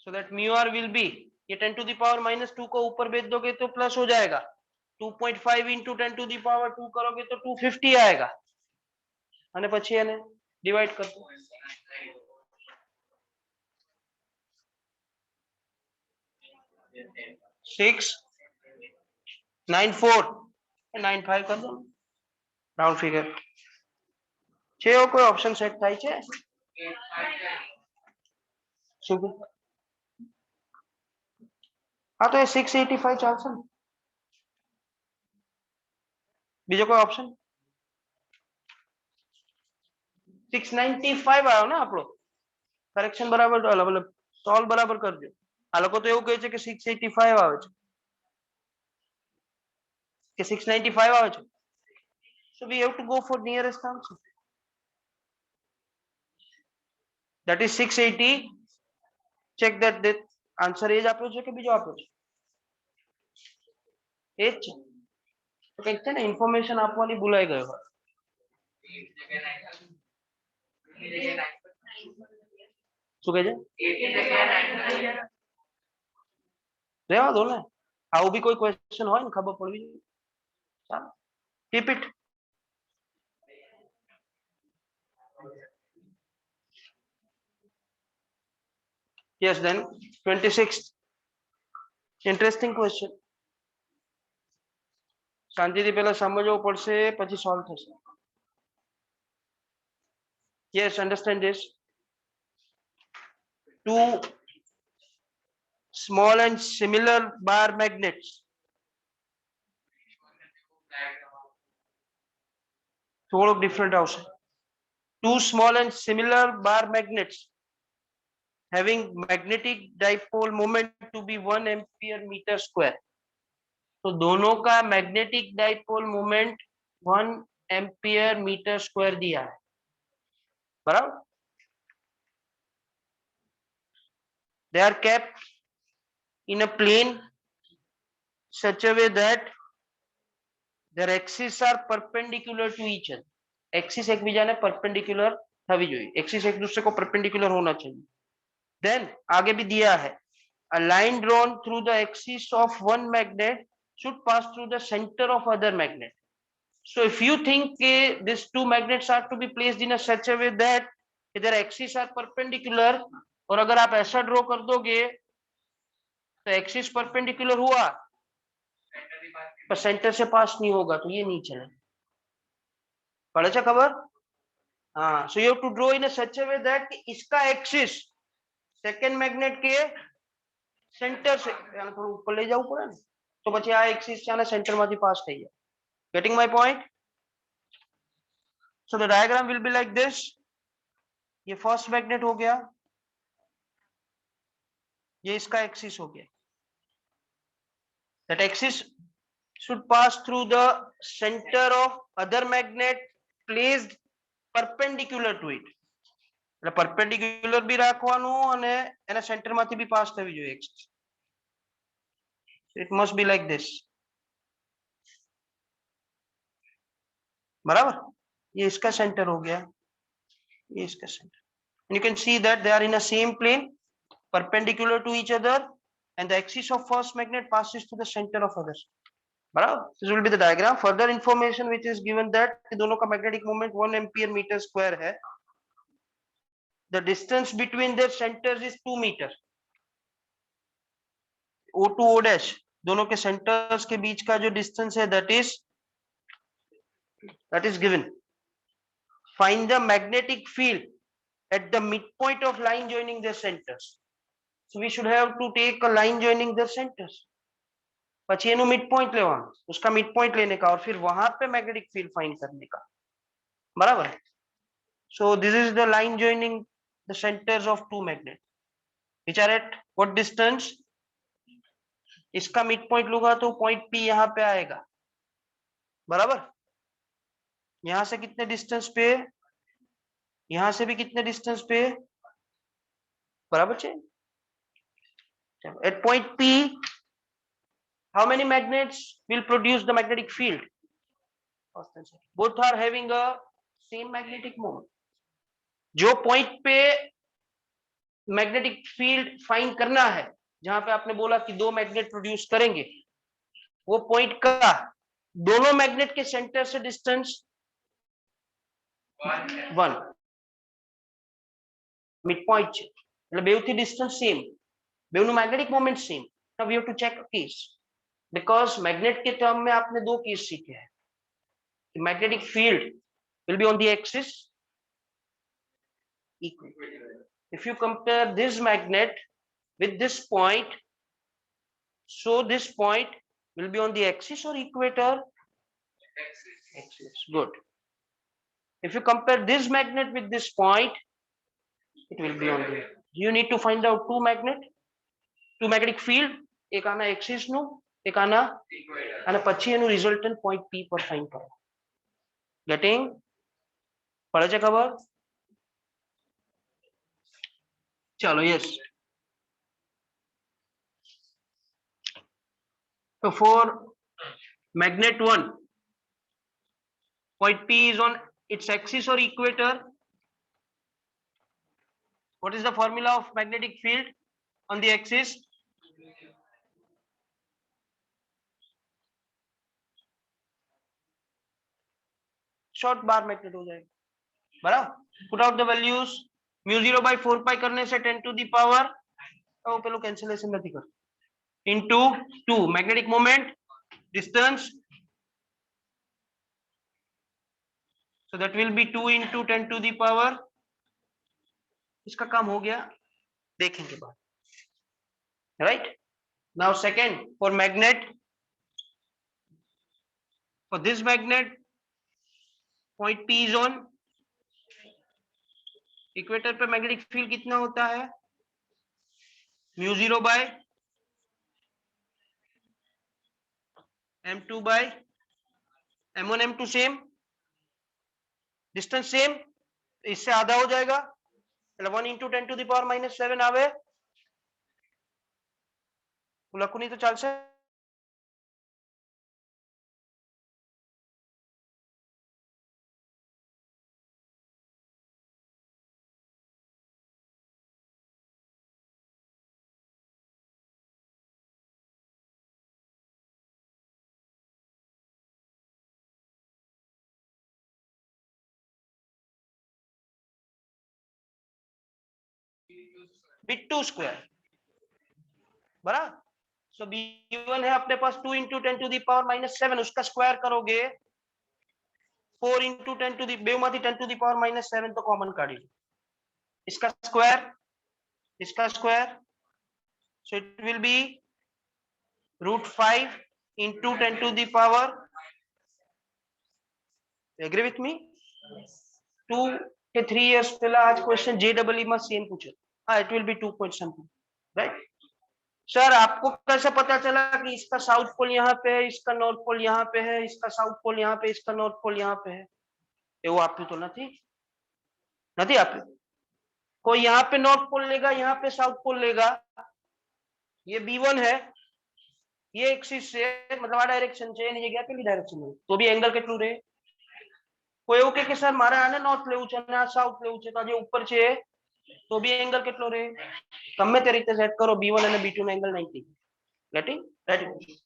so that mu r will be, ये 10 to the power -2 को ऊपर भेज दोगे तो प्लस हो जाएगा. 2.5 into 10 to the power 2 करोगे तो 250 आएगा, અને પછી એને ડિવાઇડ कर दो. 694 कर दो राउंड फिगर. છે એવો કોઈ ઓપ્શન સેટ થાય છે? શું? હા તો એ 685 ચાલશે ને. બીજો કોઈ ઓપ્શન? 695 આવ્યો ને આપણો. કરેક્શન બરાબર, मतलब સોલ્વ બરાબર કરજો. આ લોકો તો એવું કહે છે કે 685 આવે છે કે 695 આવે છે. so we have to go for nearest answer, that is 680. check that the answer એ જ આપ્યો છે કે બીજો આપ્યો છે? એ જ છે. તો કંઈક છે ને ઇન્ફોર્મેશન આપવાની ભૂલાઈ ગયો. શું કહે છે? રહેવા દો ને, આવું બી કોઈ ક્વેશ્ચન હોય ને ખબર પડવી જોઈએ. ચાલો keep it. yes then 26 interesting question શાંતિથી પહેલા સમજવું પડશે પછી સોલ્વ થશે yes understand this two small and similar bar magnets થોડુંક ડિફરન્ટ આવશે two small and similar bar magnets having magnetic dipole moment to be 1 ampere meter square तो दोनों का magnetic dipole moment 1 ampere metre square दिया है बराबर they are kept in a plane such a way that their axes are perpendicular to each other axis एक બીજાને perpendicular થવી જોઈએ एक्सिस एक दूसरे को परपेंडिकुलर होना चाहिए then आगे भी दिया है a line drawn through the axis of one magnet should pass through the center of other magnet so if you think these two magnets are to be placed in a such a way that their axes are perpendicular और अगर आप ऐसा draw कर दोगे तो axis perpendicular हुआ पर centre से पास नहीं होगा तो ये नहीं चले पढ़े छे खबर हाँ so you have to draw in a such a way that इसका एक्सिस सेकंड मैग्नेट के सेंटर से थोड़ा ऊपर ले जाવું પડે ને તો પછી આ એક્સિસ છે અને સેન્ટર માંથી પાસ થઈ જાય getting my point so the diagram will be like this ये फर्स्ट मैग्नेट हो गया ये इसका एक्सिस हो गया that axis should pass through the center of other magnet placed perpendicular to it એટલે perpendicular બી રાખવાનું અને એના સેન્ટર માંથી બી પાસ થવી જોઈએ axis it must be like this बराबर ये इसका सेंटर हो गया ये इसका centre and you can see that they are in a same plane perpendicular to each other and the axis of first magnet passes to the center of others बराबर this will be the diagram further information which is given that दोनों का magnetic moment 1 ampere meter square है the distance between their centers is 2 meter O to O dash दोनों के centres के बीच का जो distance है that is given find the magnetic field at the midpoint of line joining their centers so we should have to take a line joining their centers પછી એનું mid point લેવાનું उसका मिड पॉइंट लेने का और फिर वहां पे मैग्नेटिक फील्ड फाइंड करने का बराबर so this is the line joining the centers of two magnets which are at what distance इसका मिड पॉइंट लूंगा तो पॉइंट P यहाँ पे आएगा बराबर यहां से कितने डिस्टेंस पे यहां से भी कितने डिस्टेंस पे बराबर है at point P how many magnets will produce the magnetic field both are having a same magnetic moment जो पॉइंट पे मैग्नेटिक फील्ड फाइंड करना है जहां पे आपने बोला कि दो मैग्नेट प्रोड्यूस करेंगे वो पॉइंट का दोनों मैग्नेट के सेंटर से डिस्टेंस 1 मिड पॉइंट છે એટલે બેવથી ડિસ્ટન્સ સેમ બેવનું magnetic moment same now we have to check a case because magnet के टर्म में आपने दो केस सीखे हैं कि magnetic field will be on the axis equal if you compare this magnet with this point so this point will be on the axis or equator axis good if you compare this magnet with this point it will be on the you need to find out two magnetic field એક આના axis નું એક આના અને પછી એનું resultant point P પર find કરો getting પડે છે ખબર चलो yes so for magnet 1 point P is on its axis or equator what is the formula of magnetic field on the axis short bar magnet हो जाएगा बराबर put out the values mu 0 by 4 pi करने से 10 to the power तो पेलो cancellation नहीं कर into 2 magnetic moment distance, so that will be 2 into 10 to the power. इसका काम हो गया, देखेंगे बाद. Right now second, for magnet, for this magnet point P is on, equator पे मैग्नेटिक फील्ड कितना होता है, mu 0 by m2 by m1 m2 same, distance same, इससे आधा हो जाएगा, 1 into 10 to the power minus 7 आवे, લખું નહીં તો ચાલશે. B2 स्क्वायर बराबर. सो B1 है अपने पास 2 into 10 to the power minus 7, उसका स्क्वायर करोगे 4 into 10 to the बेवમાંથી 10 to the power minus 7 तो कॉमन काढी लो, इसका square, so it will be √5 into 10 to the power, agree with me? 2 के 3 years पहला आज क्वेश्चन JEE में सेम पूछे, हाँ it will be 2 point something, right? Sir आपको कैसे पता चला कि इसका साउथ पोल यहाँ पे है, इसका नॉर्थ पोल यहाँ पे है, इसका साउथ पोल यहाँ पे, इसका नॉर्थ पोल यहाँ पे है, એવું આપ્યું તો નથી આપ્યું. कोई यहाँ पे नॉर्थ पोल लेगा, यहाँ पे साउथ पोल लेगा, ये B1 है, ये एक्सिस से मतलब આ ડાયરેક્શન છે એની જગ્યાએ પેલી ડાયરેક્શન હોય તો બી એંગલ કેટલું રહે. કોઈ એવું કે સર મારે આને નોર્થ લેવું છે અને આ સાઉથ લેવું છે, તો જે ઉપર છે તો બી એંગલ કેટલો રહે, ગમે તે રીતે સેટ કરો, B1 અને B2 નો એંગલ 90. Gating right.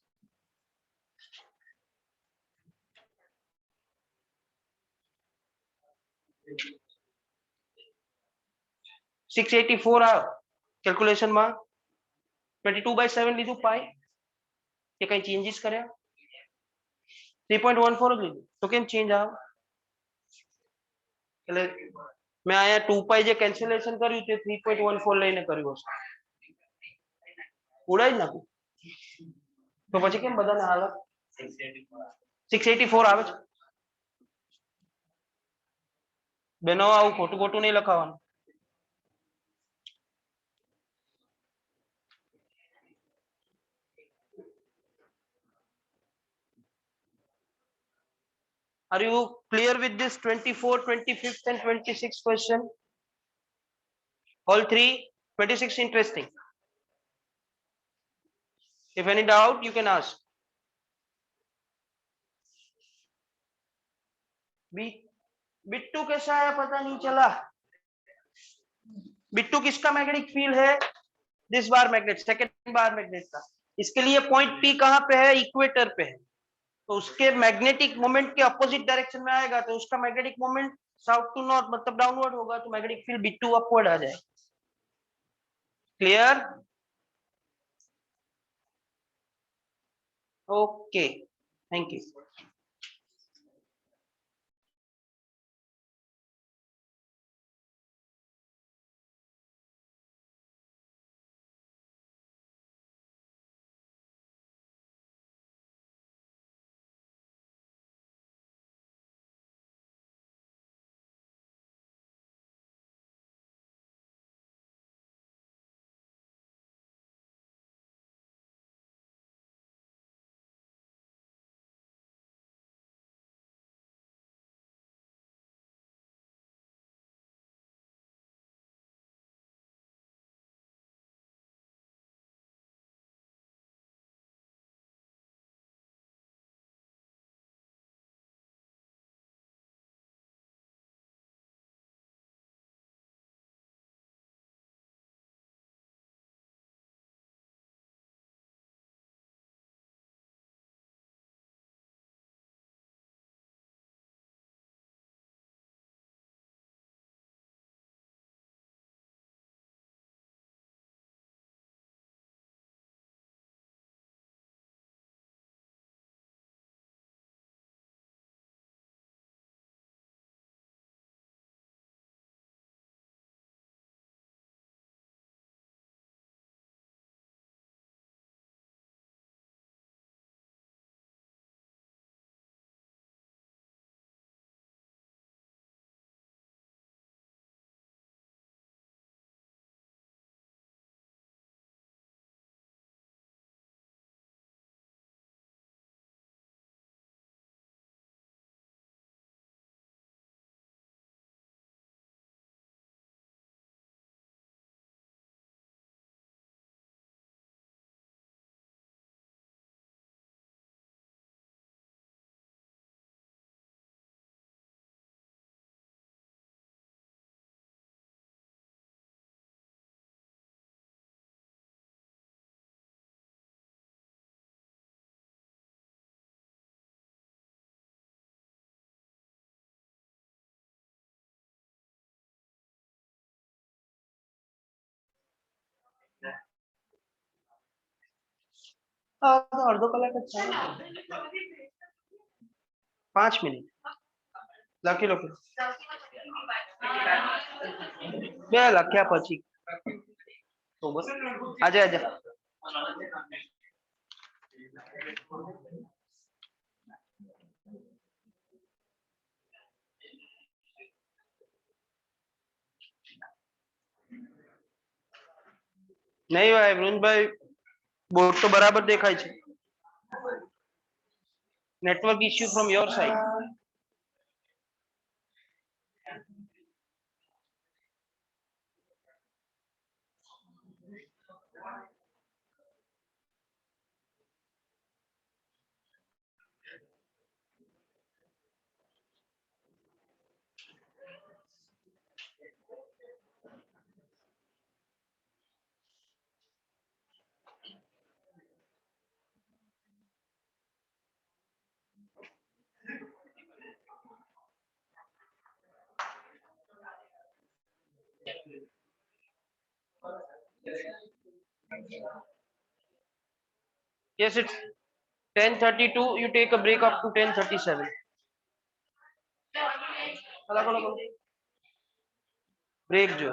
684 આ કેલ્ક્યુલેશન માં 22/7 લીધું પાઈ કે કઈ ચેન્જીસ કર્યા, 3.14 જ લીધું તો કેમ ચેન્જ આવે, એટલે મેં આયા 2 પાઈ જે કેન્સલેશન કર્યું તે 3.14 લઈને કર્યું હશે, ઉડાઈ જ નાખું તો પછી કેમ બધાને હાલત 684 આવે છે. બેનો આવું ખોટું ખોટું નહીં લખાવાનું. Are you clear with this 24, 25th and 26th question? All three, 26 interesting. If any doubt, you can ask. Bittu कैसा आया पता नहीं चला. बिट्टू किसका मैग्नेटिक फील्ड है, this bar magnet, second bar magnet का. इसके लिए पॉइंट पी कहां पे है, इक्वेटर पे है, तो उसके मैग्नेटिक मोमेंट के अपोजिट डायरेक्शन में आएगा, तो उसका magnetic moment south to north मतलब डाउनवर्ड होगा, तो मैग्नेटिक फील्ड B2 अपवर्ड आ जाए. क्लियर? Okay, thank you. तो अर्धो कलाक જ ચાલે 5 મિનિટ લખી લો બે લખ્યા પછી તો બસ આજે આજે નહીં ભાઈ વૃંદભાઈ બોર્ડ તો બરાબર દેખાય છે network issue from your side yes it's 10:32 you take a break up to 10:37 break જો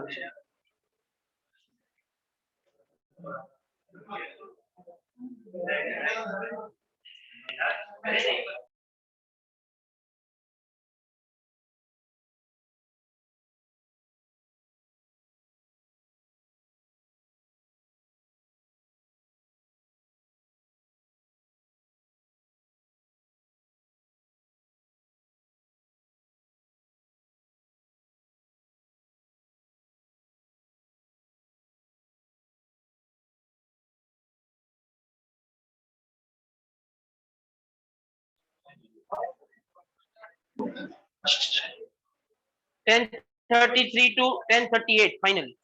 ten 33 to 10:38 finally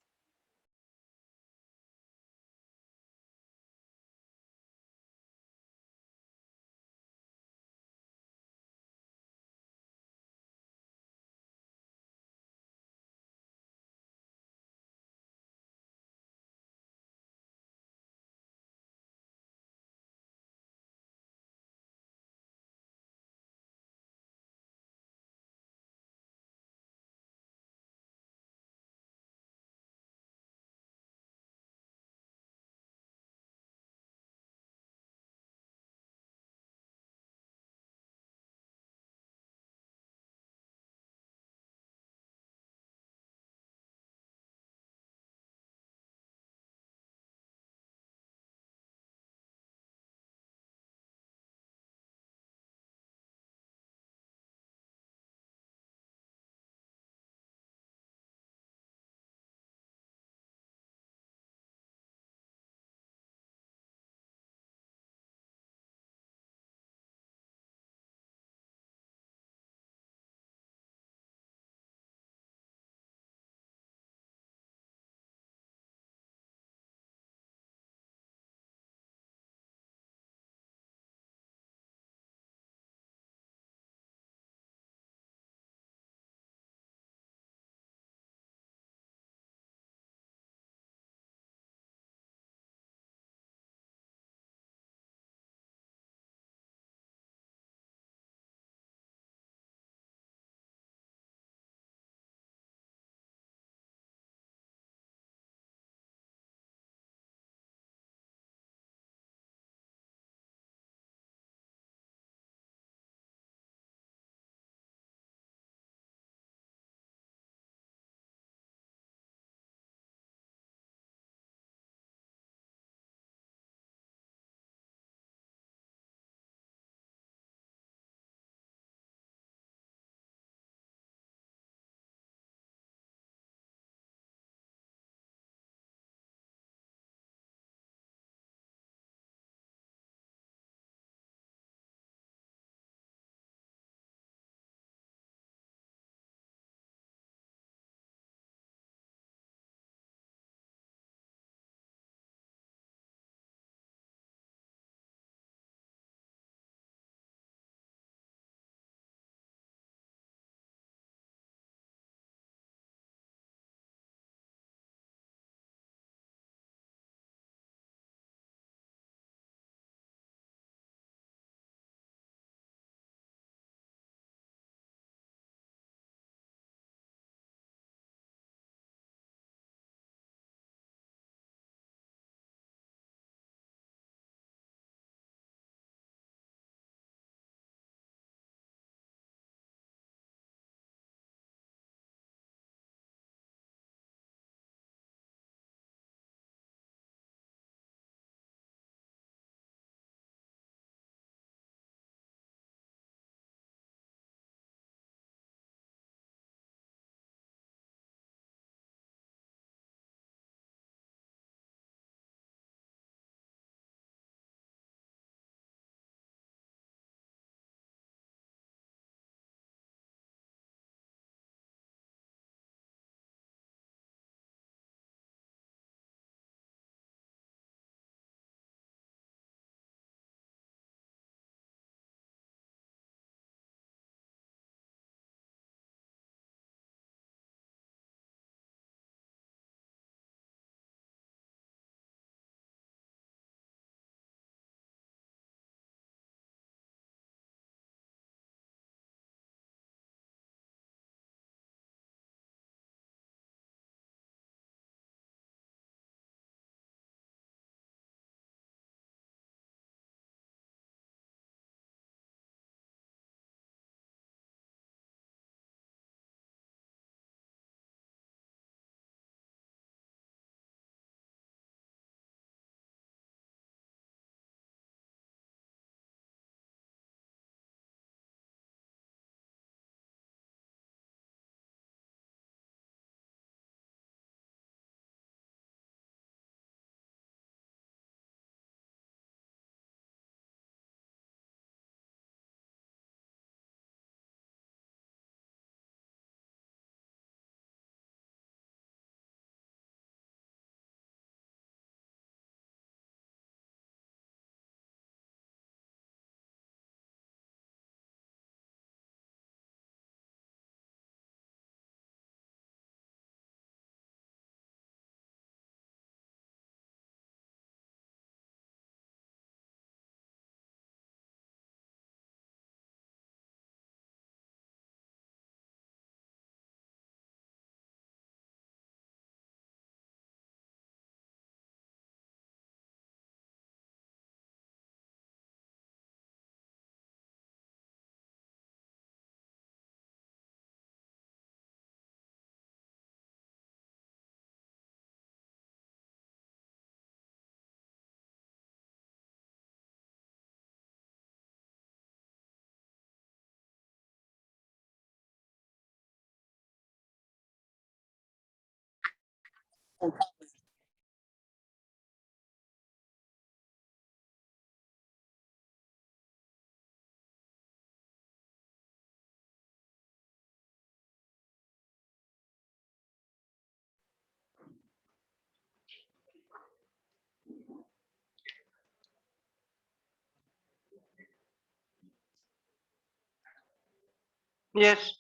Yes.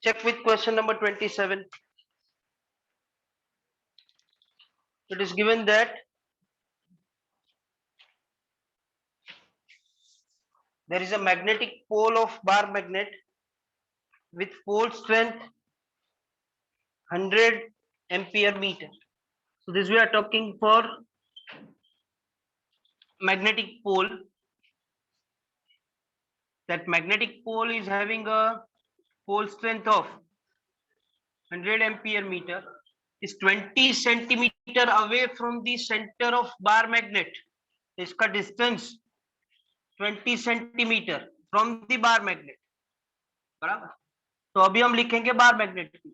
Check with question number 27. It is given that there is a magnetic pole of bar magnet with pole strength 100 ampere meter. So this we are talking for magnetic pole. That magnetic pole is having a pole strength of 100 ampere meter, is 20 centimeter away from the center of bar magnet. इसका distance 20 centimeter from the bar magnet. बराबर. तो अभी हम लिखेंगे bar magnet की.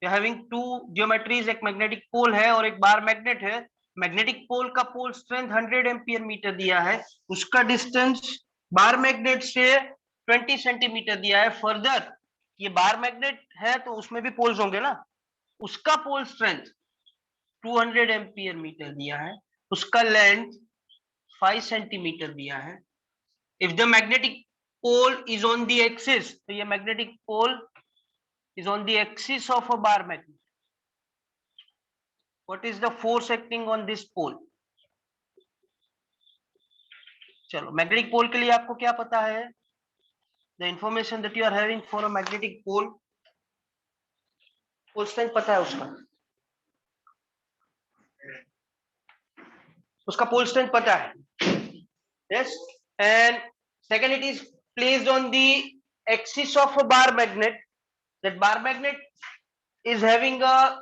Having to geometries, एक magnetic pole है और एक बार मैग्नेट है. मैग्नेटिक पोल का पोल स्ट्रेंथ 100 एम्पियर मीटर दिया है, उसका डिस्टेंस बार मैग्नेट से 20 सेंटीमीटर दिया है. फर्दर ये बार मैग्नेट है तो उसमें भी पोल्स होंगे ना, उसका पोल स्ट्रेंथ 200 एम्पियर मीटर दिया है, उसका लेंथ 5 सेंटीमीटर दिया है. If the magnetic pole is on the axis, तो ये magnetic pole is on the axis of a bar magnet. What is the force acting on this pole? चलो magnetic pole के लिए आपको क्या पता है? The information that you are having for a magnetic pole, pole strength पता है उसका, उसका पोल स्ट्रेंथ पता है. Yes, and second, it is placed on the axis of a bar magnet. That bar magnet is having a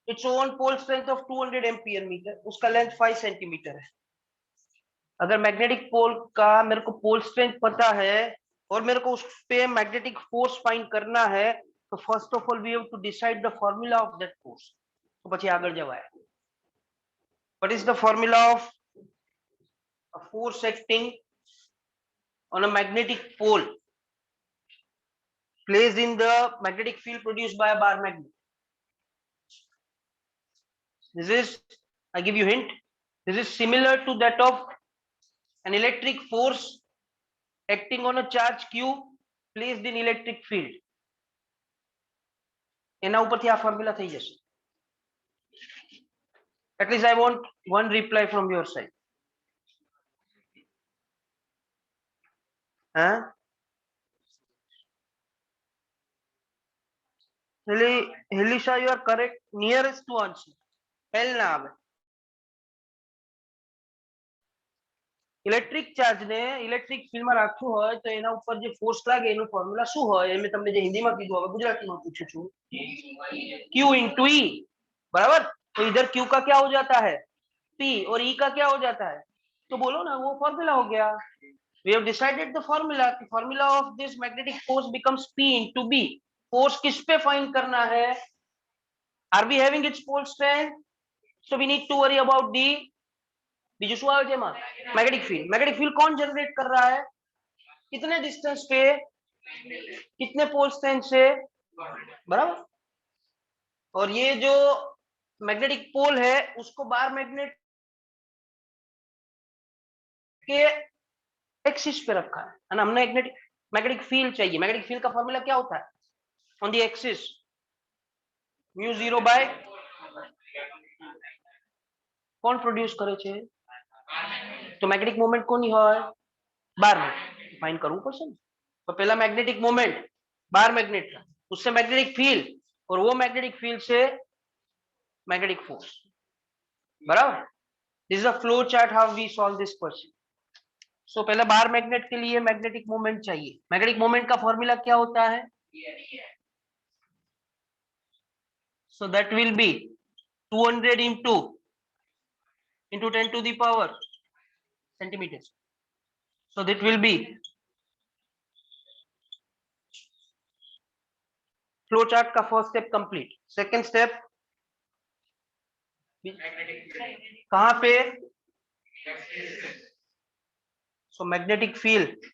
its own pole strength of 200 ampere meter, उसका length 5 centimetre है. अगर magnetic pole का मेरे को पोल strength पता है और मेरे को उस पे मैग्नेटिक फोर्स फाइंड करना है, तो first of all we have to decide the formula of that force. तो પછી આગળ જવાય. What is the formula of a force acting on a magnetic pole placed in the magnetic field produced by a bar magnet? This is, I give you hint, this is similar to that of an electric force acting on a charge q placed in electric field. એના ઉપરથી આ formula થઈ જશે. At least I want one reply from your side. Huh? Helisha, you are correct, nearest to answer. Hell ના આવે. Electric charge ને electric field માં રાખવું હોય તો એના ઉપર જે ફોર્સ લાગે એનું ફોર્મ્યુલા શું હોય? એ મેં તમને જે હિન્દીમાં કીધું, હવે ગુજરાતીમાં પૂછું છું. Q into E. बराबर. तो इधर Q का क्या हो जाता है? P, और E का क्या हो जाता है? तो बोलो ना, वो फॉर्मूला हो गया. We have decided the formula. The formula of this magnetic force becomes P into B. Force किस पे फाइंड करना है? Are we having its pole strength? So we need to worry about the બીજું શું આવે છે એમાં? Magnetic field. मैग्नेटिक फील्ड कौन जनरेट कर रहा है? कितने डिस्टेंस पे, कितने पोल स्ट्रेंथ से? बराबर. और ये जो मैग्नेटिक पोल है उसको बार मैग्नेट के एक्सिस पे रखा है ना. हमने मैग्नेटिक फील्ड चाहिए. मैग्नेटिक फील्ड का फॉर्मूला क्या होता है? On the axis mu 0 by, कौन प्रोड्यूस करे छे? तो मैग्नेटिक मोमेंट कोनी होय? Bar magnet. फाइंड करવું પડશે ને. तो पहला मैग्नेटिक मोमेंट बार मैग्नेट का, उससे मैग्नेटिक फील्ड, और वो मैग्नेटिक फील्ड से मैग्नेटिक फोर्स. बराबर. This is a flow chart how we solve this question. So पहले बार मैग्नेट के लिए मैग्नेटिक मोमेंट चाहिए. मैग्नेटिक मोमेंट का फॉर्मूला क्या होता है? So that will be 200 into 10 to the power centimeters. So that will be flow chart का first step complete. Second step, कहाँ पे? So magnetic field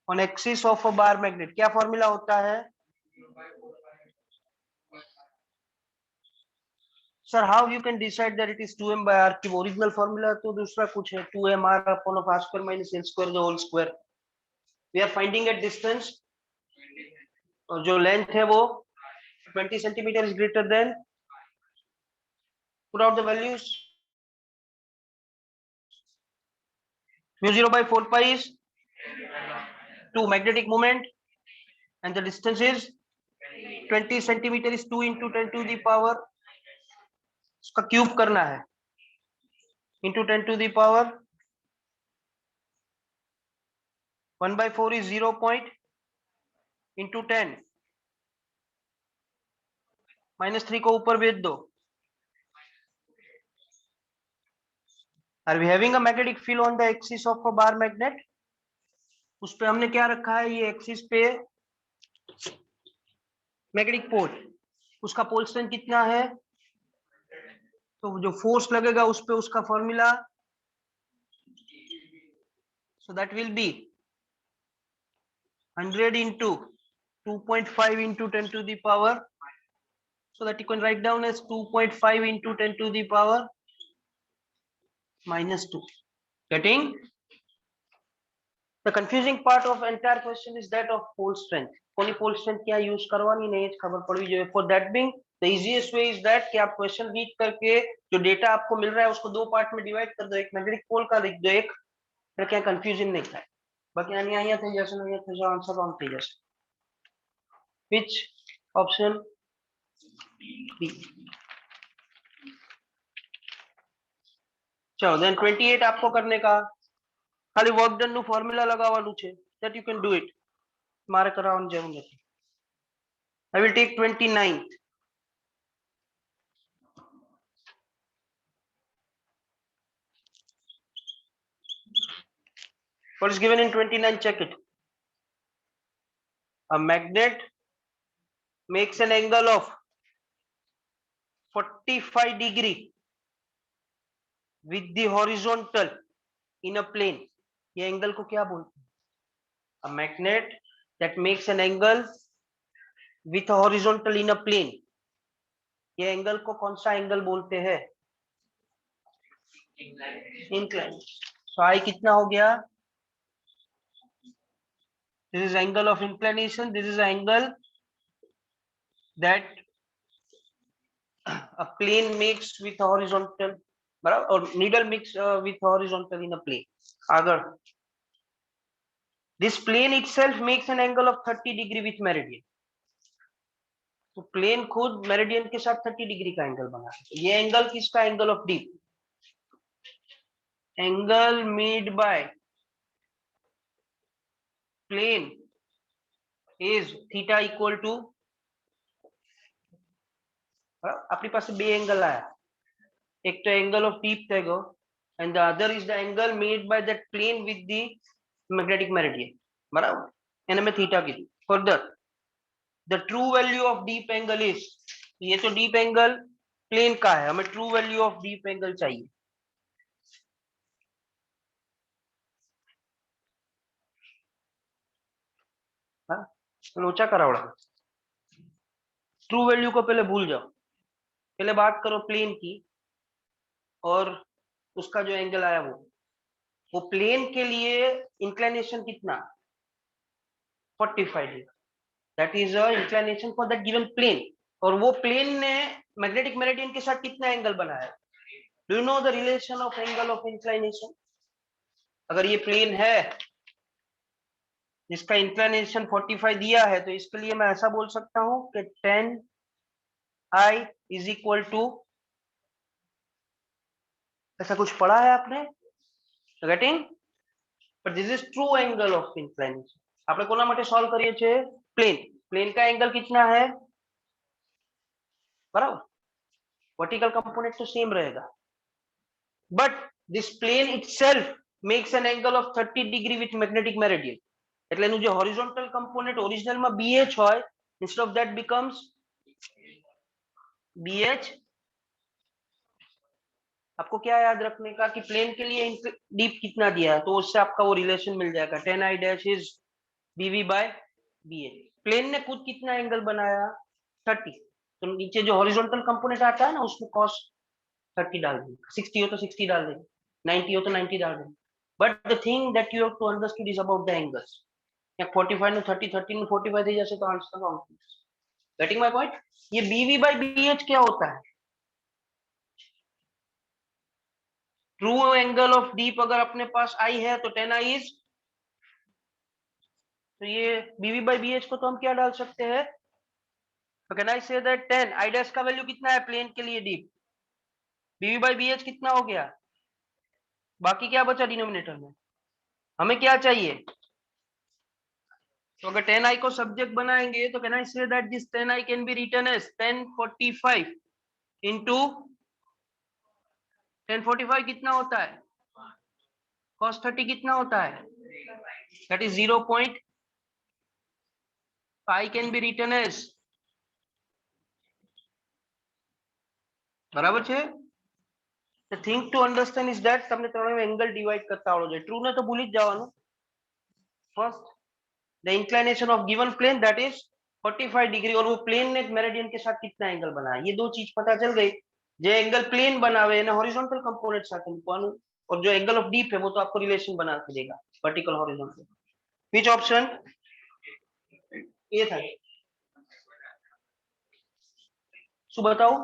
on axis of a bar magnet, क्या formula होता है sir? How you can decide that it is 2m by r cube? Original formula तो दूसरा कुछ है, 2mr upon of r square minus l square the whole square. We are finding at distance, और जो length है वो 20 centimetre is greater than, put out the values, mu 0 by 4 pi is 2 magnetic moment, and the distance is 20 centimeter is 2 into 10 to the power, उसका cube करना है, into 10 to the power 1 by 4 is 0 point into 10 minus 3 को ऊपर भेज दो. Are we having a magnetic field on the axis of a bar magnet? उस पे हमने क्या रखा है, ये एक्सिस पे मैग्नेटिक पोल, उसका पोल स्ट्रेंथ कितना है, तो जो फोर्स लगेगा उस पे उसका formula, so that will be 100 into 2.5 into 10 to the power, so that you can write down as 2.5 into 10 to the power minus 2. Getting? The confusing part of entire question is that of pole strength. कोई pole strength क्या use करवानी नहीं है, खबर पड़ी जो है. For that being, the easiest way is that कि आप क्वेश्चन रीड करके जो डेटा आपको मिल रहा है उसको दो पार्ट में डिवाइड कर दो, एक मैग्नेटिक पोल का लिख दो, एक फिर क्या कंफ्यूजन नहीं થાય. बाकी અહીંયા થઈ જશે ને અહીંયા થઈ જશે, આન્સर रॉन्ग થઈ જશે. Which option? B. चलो then 28 आपको करने का, खाली वर्क डन નું ફોર્મ્યુલા લગાવવાનું છે, that you can do it. મારે કરાવવાની જરૂર નથી. I will take 29th. What is given in 29? Check it. A magnet makes an angle of 45 degree with the horizontal in a plane. ये angle को क्या बोलते हैं? A magnet that makes an angle with a horizontal in a plane. ये angle को कौन सा angle बोलते हैं? इंक्लाइन. So I कितना हो गया? This is angle of inclination. This is angle that a plane makes with a horizontal, or needle makes with horizontal in a plane. Agar, this plane itself makes an angle of 30 degree with meridian. तो plane खुद meridian के साथ 30 degree का angle बना है. ये angle किसका? Angle of D. Angle made by plane is theta equal to, अपनी पास बे एंगल आया, एक तो एंगल ऑफ टीप થઈ ગયો and the other is the angle made by that plane with the magnetic meridian. બરાબર, એને મેં થીટા કીધું. further the true value of deep angle is, ये तो deep angle प्लेन का है, हमें true value of deep angle चाहिए. हाँ, लोचा करावड़ा. ट्रू वैल्यू को पहले भूल जाओ, पहले बात करो प्लेन की, और उसका जो एंगल आया वो प्लेन के लिए इंक्लिनेशन कितना? 45 degree. That is a inclination for that given plane. और वो प्लेन ने मैग्नेटिक मेरिडियन के साथ कितना एंगल बनाया? Do you know the relation of angle of inclination? अगर ये प्लेन है जिसका इंक्लिनेशन 45 दिया है, तो इसके लिए मैं ऐसा बोल सकता हूं कि 10 I इज इक्वल टू, ऐसा कुछ पढ़ा है आपने? Getting? But this is true angle of inclination. આપણે કોના માટે સોલ્વ કરીએ છીએ? પ્લેન. પ્લેન का एंगल कितना है? बराबर, वर्टिकल कंपोनेंट तो सेम रहेगा, but this plane itself makes an angle of 30 degree with magnetic meridian. એટલે એનું જે હોરિઝોન્ટલ કમ્પોનન્ટ ઓરિજિનલમાં BH હોય, instead of that becomes BH आपको क्या याद रखने का कि प्लेन के लिए डीप कितना दिया है, तो उससे आपका वो रिलेशन मिल जाएगा, 10 आई डैश इज बीवी बाय बी एच। प्लेन ने खुद कितना एंगल बनाया, 30, तो नीचे जो हॉरिजॉन्टल कंपोनेंट आता है ना उसमें कॉस 30 डाल देंगे, 60 हो तो 60 डाल देंगे, 90 हो तो 90 डाल देंगे। But the thing that you have to understand is about the angles. या 45 નું 30, 30 નું 45 થઈ જશે તો answer out. Getting my point? ये बीवी बाय बीएच क्या होता है? ट्रू एंगल ऑफ डीप अगर अपने पास आई है तो 10 आई इज, तो ये बीवी बाय बीएच को तो हम क्या डाल सकते हैं, तो can I say that 10 I dash का वैल्यू कितना है प्लेन के लिए डीप, बीवी बाय बीएच कितना हो गया, बाकी क्या बचा डिनोमिनेटर में, हमें क्या चाहिए। तो अगर 10 आई को सब्जेक्ट बनाएंगे तो can I say that this 10 I can be written as 1045 into 1045 कितना होता है, cos 30 कितना होता है, that is 0.5 can be written as, बराबर છે। The thing to understand is that તમને ત્રણે એંગલ ડિવાઈડ કરતા આવડો જોઈએ, ટ્રુ ને તો ભૂલી જ જવાનું। First the inclination of given plane that is 45 degree, और वो प्लेन ने मेरिडियन के साथ कितना एंगल बनाया, ये दो चीज पता चल गई। जो एंगल प्लेन बनावे એને હોરિઝોન્ટલ कंपोनेंट સાથે મૂકવાનું, और जो एंगल ऑफ डीप है वो तो आपको रिलेशन बना के देगा vertical horizontal. which option A था, શું बताओ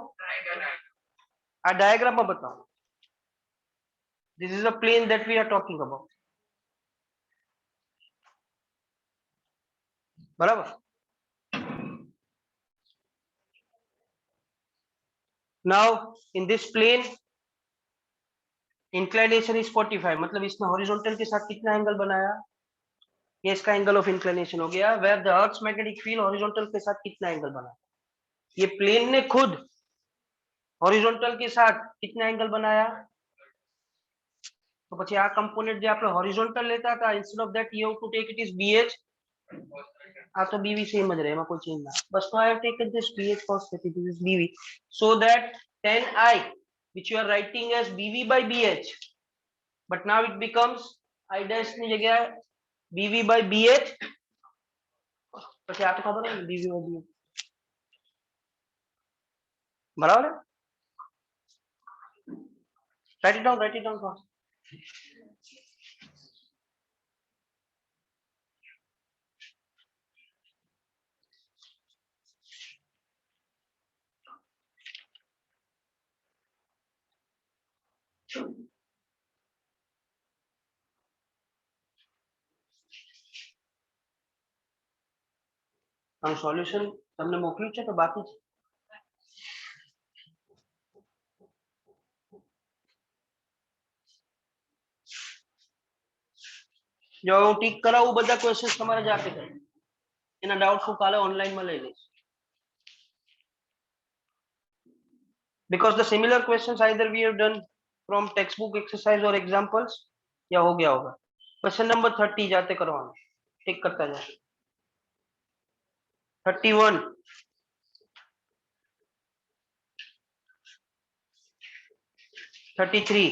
આ ડાયાગ્રામ માં बताओ। this is a plane that we are talking about, बराबर। now in this plane inclination is 45, मतलब इसने हॉरिजॉन्टल के साथ कितना एंगल बनाया, ये इसका एंगल ऑफ इंक्लिनेशन हो गया। Where the earth's magnetic field horizontal के साथ कितना एंगल बनाया, ये प्लेन ने खुद हॉरिजॉन्टल के साथ कितना एंगल बनाया, तो પછી આ कंपोनेंट જે આપણે हॉरिजॉन्टल लेता था instead of that you have to take it is BH, આ તો बीवी सेम જ રહે, એમાં કોઈ ચેન્જ ના, બસ તો I have taken this BH cos 30, this is BV, so that 10i which you are writing as bv by bh, but now it becomes i dash ની જગ્યાએ bv by bh, પછી આ તો ખબર ને bv by bh, બરાબર। write it down fast। આનું solution તમને મોકલ્યું છે તો બાકી છે, જો હું ટીક કરાવું બધા ક્વેશ્ચન્સ તમારે જાતે કરવાના, એના ડાઉટ હું કાલે ઓનલાઈન માં લઈ લઈશ, because the similar questions either we have done from textbook exercise or examples या हो गया होगा। क्वेश्चन नंबर 30 जाते करवाना, टिक करता जाए। 31 33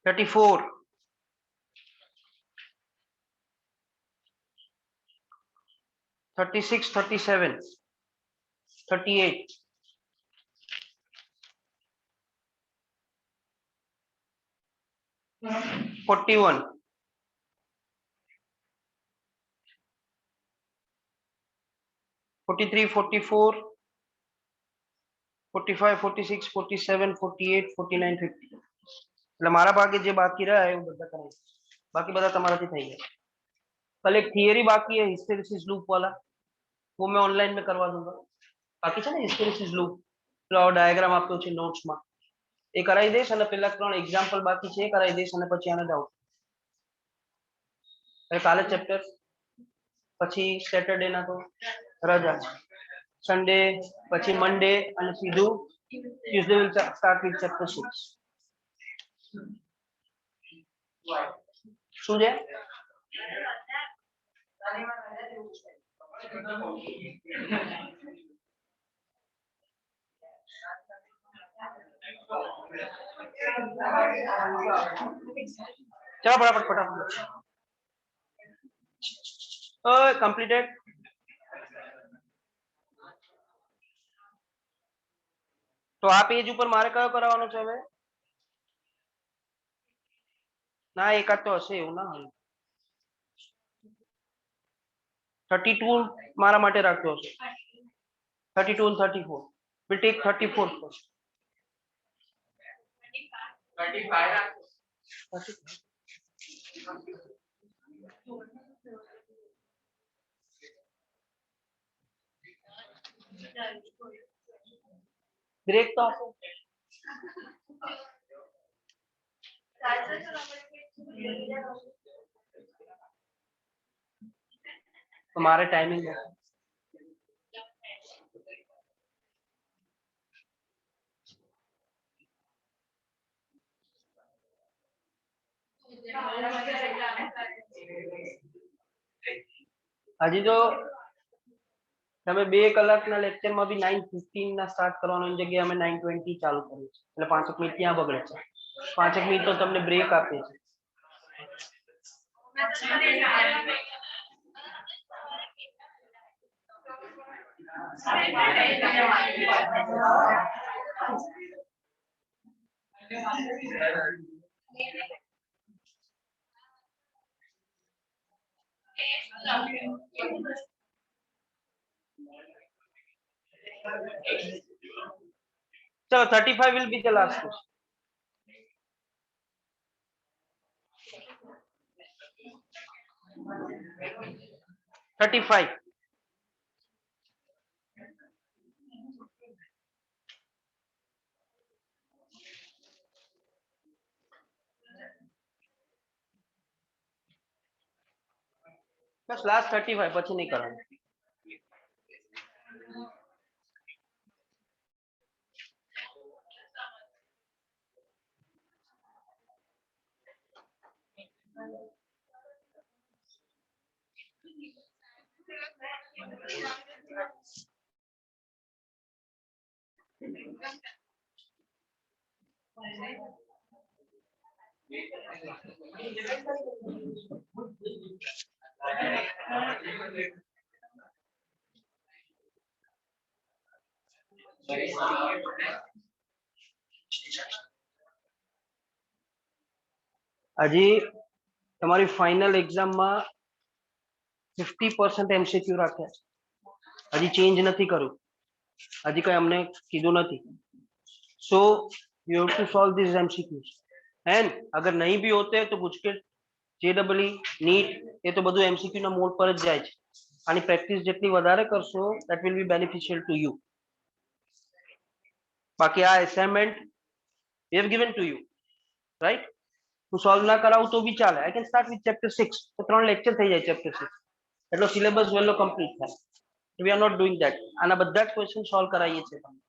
34 36 37 38 41 43 44 45 46 47 48 49 50, એટલે મારા ભાગે જે બાકી રહ્યા એ હું બધા કરાવીશ, બાકી બધા તમારાથી થઈ ગયા। कल एक थियरी बाकी है हिस्टेरिसिस लूप वाला, वो मैं ऑनलाइन में करवा दूंगा। बाकी છે ને हिस्टेरिसिस लूप लो डायग्राम આપ્યો છે નોટ્સ માં, એ કરાવી દઈશ, અને પેલા ત્રણ એક્ઝામ્પલ બાકી છે એ કરાવી દઈશ, અને પછી આને ડાઉટ કાલે ચેપ્ટર, પછી સેટરડે ના તો રજા, સન્ડે પછી મંડે અને સીધું Tuesday will start with chapter 6। શું છે चलो फटाफट फटाफट कंप्लीटेड। तो આ પેજ ઉપર મારે કયો કરાવવાનો છે હવે? ના એકાદ તો હશે એવું ના હોય। 32 મારા માટે રાખ્યો છે। 32 and 34 we'll take 34 first। 35 break तो आपको तुम्हारे टाइमिंग है। હજી તો તમે 2 કલાકના લેક્ચરમાં બી 9:15 ના સ્ટાર્ટ કરવાનો જગ્યાએ અમે 9:20 ચાલુ કર્યું છે, એટલે 5 મિનિટ ત્યાં બગડે છે। 5 મિનિટ તો તમને બ્રેક આપે છે। चलो 35 will be the last question। बस लास्ट 35 પછી નહીં કરવાનું। હજી તમારી ફાઇનલ એક્ઝામમાં 50% એમસીક્યુ રાખ્યા છે। હજી ચેન્જ નથી કર્યું, હજી કઈ અમને કીધું નથી। So you have to solve this MCQs and अगर नहीं भी होते तो पूछ के जेडब्ल्यू नीट ये तो બધું एमसीक्यू ના મોડ પર જ જાય છે। આની પ્રેક્ટિસ જેટલી વધારે કરશો that will be beneficial to you। બાકી આ assignment we have given to you right। હું સોલ્વ ના કરાવું તો બી ચાલે। I can start with chapter 6 તો 3 લેક્ચર થઈ જાય chapter 6 એટલો સિલેબસ વેલો કમ્પ્લીટ થાય। we are not doing that। આના બધા જ ક્વેશ્ચન સોલ્વ કરાવીએ છીએ તમને।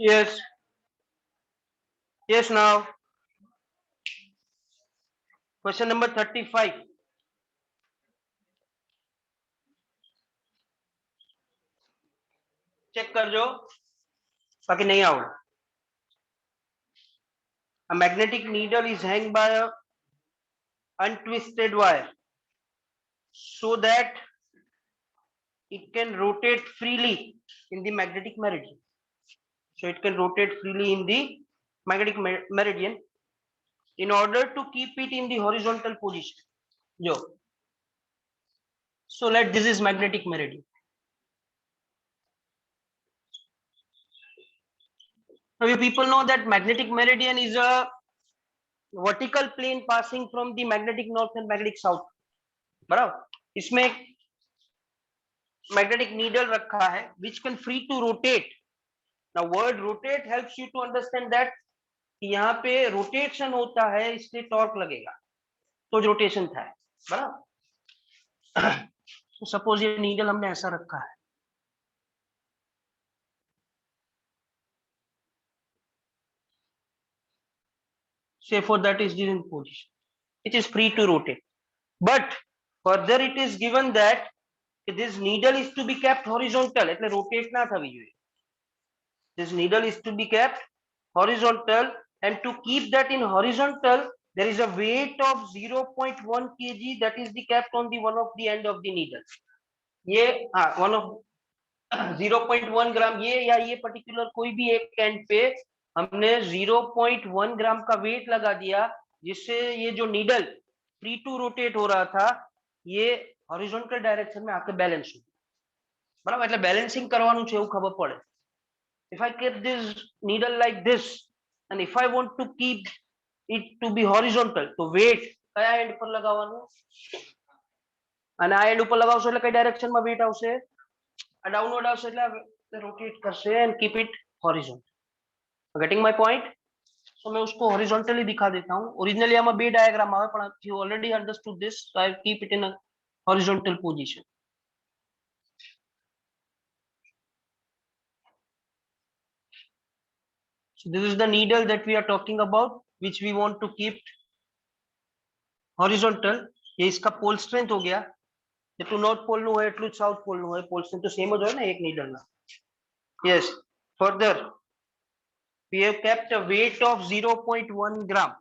yes yes now question number 35 check करजो बाकी नहीं आवड़े। A magnetic needle is hanged by a untwisted wire so that it can rotate freely in the magnetic meridian। So it can rotate freely in the magnetic meridian in order to keep it in the horizontal position। Yo, so let this is magnetic meridian। Now you people know that magnetic meridian is a vertical plane passing from the magnetic north and magnetic south, बराबर। इसमें एक magnetic needle रखा है which can free to rotate। Now word rotate helps you to understand that यहाँ पे rotation होता है इसलिए टॉर्क लगेगा तो रोटेशन था, बराबर। तो सपोज ये नीडल हमने ऐसा रखा है, say for that is in position, it is free to rotate, but further it is given that this needle is to be kept horizontal, એટલે rotate ના થવી જોઈએ. This needle is to be kept horizontal, and to keep that in horizontal there is a weight of 0.1 kg that is the kept on the one of the end of the needle. ये one of 0.1 ग्राम ये या ये particular कोई भी एक and पे हमने 0.1 ग्राम का वेट लगा दिया, जिससे ये जो नीडल फ्री टू रोटेट हो रहा था ये हॉरिजॉन्टल डायरेक्शन में आके बैलेंस हो, बराबर, એટલે બેલેન્સિંગ કરવાનું છે એવું ખબર પડે. if I keep this needle like this and if I want to keep it to be horizontal તો weight કયા એન્ડ પર લગાવવાનું, અને આ એન્ડ ઉપર લગાવશો એટલે કઈ ડાયરેક્શનમાં વેટ આવશે, આ ડાઉનવર્ડ આવશે એટલે રોટેટ કરશે and keep it horizontal. getting my point? so मैं उसको horizontally दिखा देता हूँ. ओरिजिनली आમાં બે ડાયાગ્રામ આવે પણ you already understood this, so I keep it in a horizontal position. So this is the needle that we are talking about, which we want to keep horizontal. ये इसका pole strength हो गया, જેટલું north pole નું હોય એટલું જ south pole નું હોય, પોલ સ્ટ્રેંથ તો સેમ જ હોય ને એક નીડલ ના. yes, further we have kept a weight of 0.1 gram,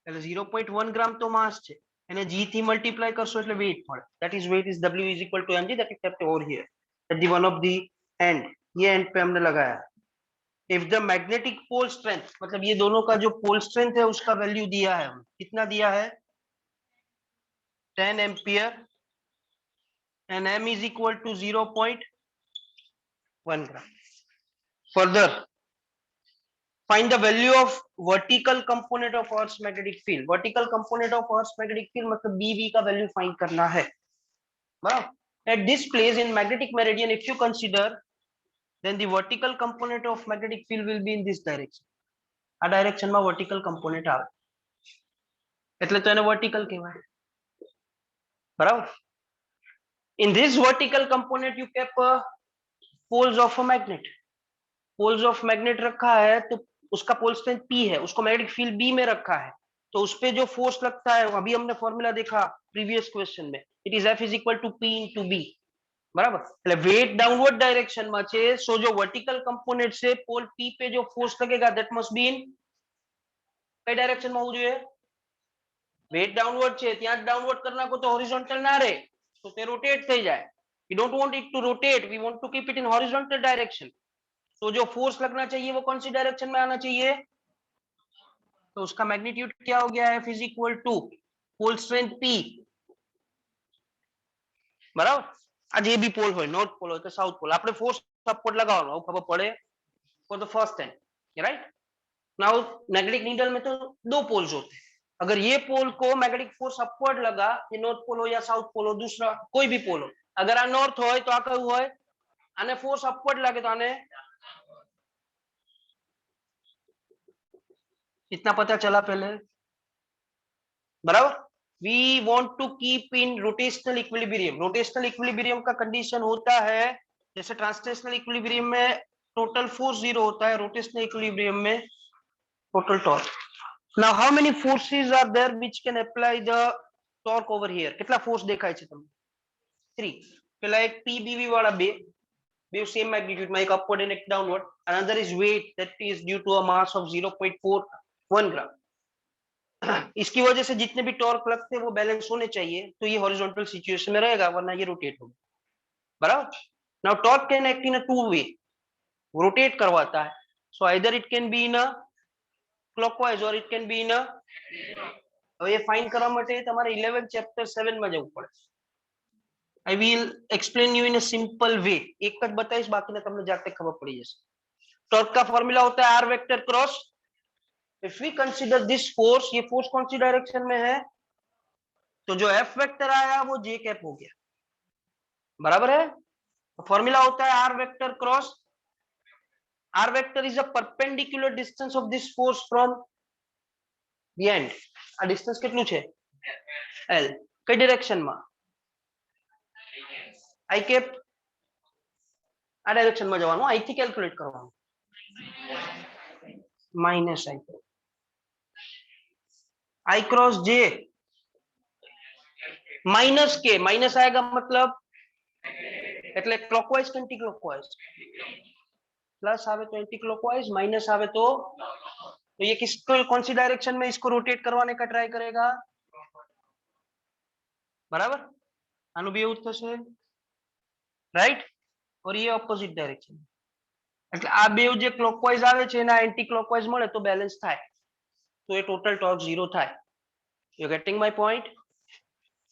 એટલે 0.1 gram તો માસ છે, એને g થી મલ્ટીપ્લાય કરશો એટલે વેટ મળે, that is weight is w is equal to mg, that is kept over here at the one of the end. ये and पे हमने लगाया. if the magnetic pole strength, मतलब ये दोनों का जो पोल स्ट्रेंथ है उसका वैल्यू दिया है, कितना दिया है 10 ampere and m is equal to 0.1 gram. Further, find the value of vertical component of Earth's magnetic field. Vertical component of Earth's magnetic field मतलब BV का वैल्यू फाइंड करना है. At this place in magnetic meridian, if you consider, then the vertical component of magnetic field will be in this direction. આ direction માં vertical component આવે એટલે તો એને વર્ટિકલ કહેવાય, બરાબર. in this vertical component you kept poles of a magnet. poles of magnet रखा है तो उसका पोल स्ट्रेंथ P है, उसको मैग्नेटिक फील्ड B में रखा है, तो उस पे जो फोर्स लगता है अभी हमने फॉर्मूला देखा प्रीवियस क्वेश्चन में, it is F is equal to P into B, बराबर. એટલે વેટ ડાઉનવર્ડ ડાયરેક્શન માં છે, સો जो વર્ટિકલ કમ્પોનન્ટ છે પોલ P पे जो फोर्स लगेगा दैट मस्ट बी इन કઈ ડાયરેક્શન માં હોવું જોઈએ, વેટ ડાઉનવર્ડ છે ત્યાં જ ડાઉનવર્ડ કરી નાખો તો હોરિઝોન્ટલ ના રહે, તો તે રોટેટ થઈ જાય. we don't want it to rotate, we want to keep it in horizontal direction. तो जो फोर्स लगना चाहिए वो कौन सी डायरेक्शन में आना चाहिए, तो उसका मैग्नीट्यूड क्या हो गया है, F is equal to pole strength P, बराबर. आज ये भी पोल હોય, નોર્થ પોલ હોય કે સાઉથ પોલ, આપણે ફોર્સ સપોર્ટ લગાવવાનો આવું ખબર પડે for the first time, right. Now magnetic needle में तो दो पोल्स होते हैं, अगर ये पोल को मैग्नेटिक फोर्स अपवर्ड लगा, ये नॉर्थ पोल हो या साउथ पोल हो, दूसरा कोई भी पोल हो, अगर आ नॉर्थ હોય તો આ કયું હોય, આને फोर्स अपवर्ड लागे तो आने, इतना पता चला पहले, बराबर. we want to keep in rotational equilibrium. rotational equilibrium का कंडीशन होता है, जैसे ट्रांसलेशनल इक्विलिब्रियम में टोटल फोर्स 0 होता है, रोटेशनल इक्विलिब्रियम में total torque. now how many forces are there which can apply the torque over here, કેટલા force દેખાય છે તમને, 3. પેલા એક PBV વાળા બે same magnitude માં, એક upward and એક downward, another is weight that is due to a mass of 0.41 gram. इसकी वजह से जितने भी टॉर्क लगते हैं वो बैलेंस होने चाहिए, तो ये हॉरिजॉन्टल सिचुएशन में रहेगा वरना ये रोटेट होगा, बराबर. Now torque can act in a two way, rotate करवाता है, so either it can be in a clockwise और इट कैन बी इन अ, હવે ये फाइंड કરવા માટે તમારે 11 ચેપ્ટર 7 માં જવું પડે. I will explain you in a simple way, એક જ બતાવીશ, બાકીના તમને જાતે ખબર પડી જશે. टॉर्क का फॉर्मूला होता है r vector cross, if we consider this force, ये फोर्स कौन सी डायरेक्शन में है, तो जो F वेक्टर आया वो J कैप हो गया, बराबर है. फॉर्मूला होता है r vector cross, r vector is a perpendicular distance of this force from the end. આ ડિસ્ટન્સ કેટલું છે L, કઈ ડિરેક્શન માં, आई कैप आ डायरेक्शन में जवानुं आई थी कैलकुलेट करवानुं माइनस आई क्रॉस जे माइनस के माइनस आएगा मतलब એટલે क्लॉकवाइज કે एंटी क्लॉकवाइज प्लस आवे तो एंटी क्लॉकवाइज माइनस आवे तो ये किसको कौन सी डायरेक्शन में इसको रोटेट करवाने का ट्राई करेगा बराबर આનું બી એવું થશે રાઈટ और ये ऑपोजिट डायरेक्शन એટલે આ બે જે ક્લોકવાઇઝ આવે છે એના એન્ટી ક્લોકવાઇઝ મળે તો બેલેન્સ થાય તો એ ટોટલ ટોર્ક 0 થાય you getting my point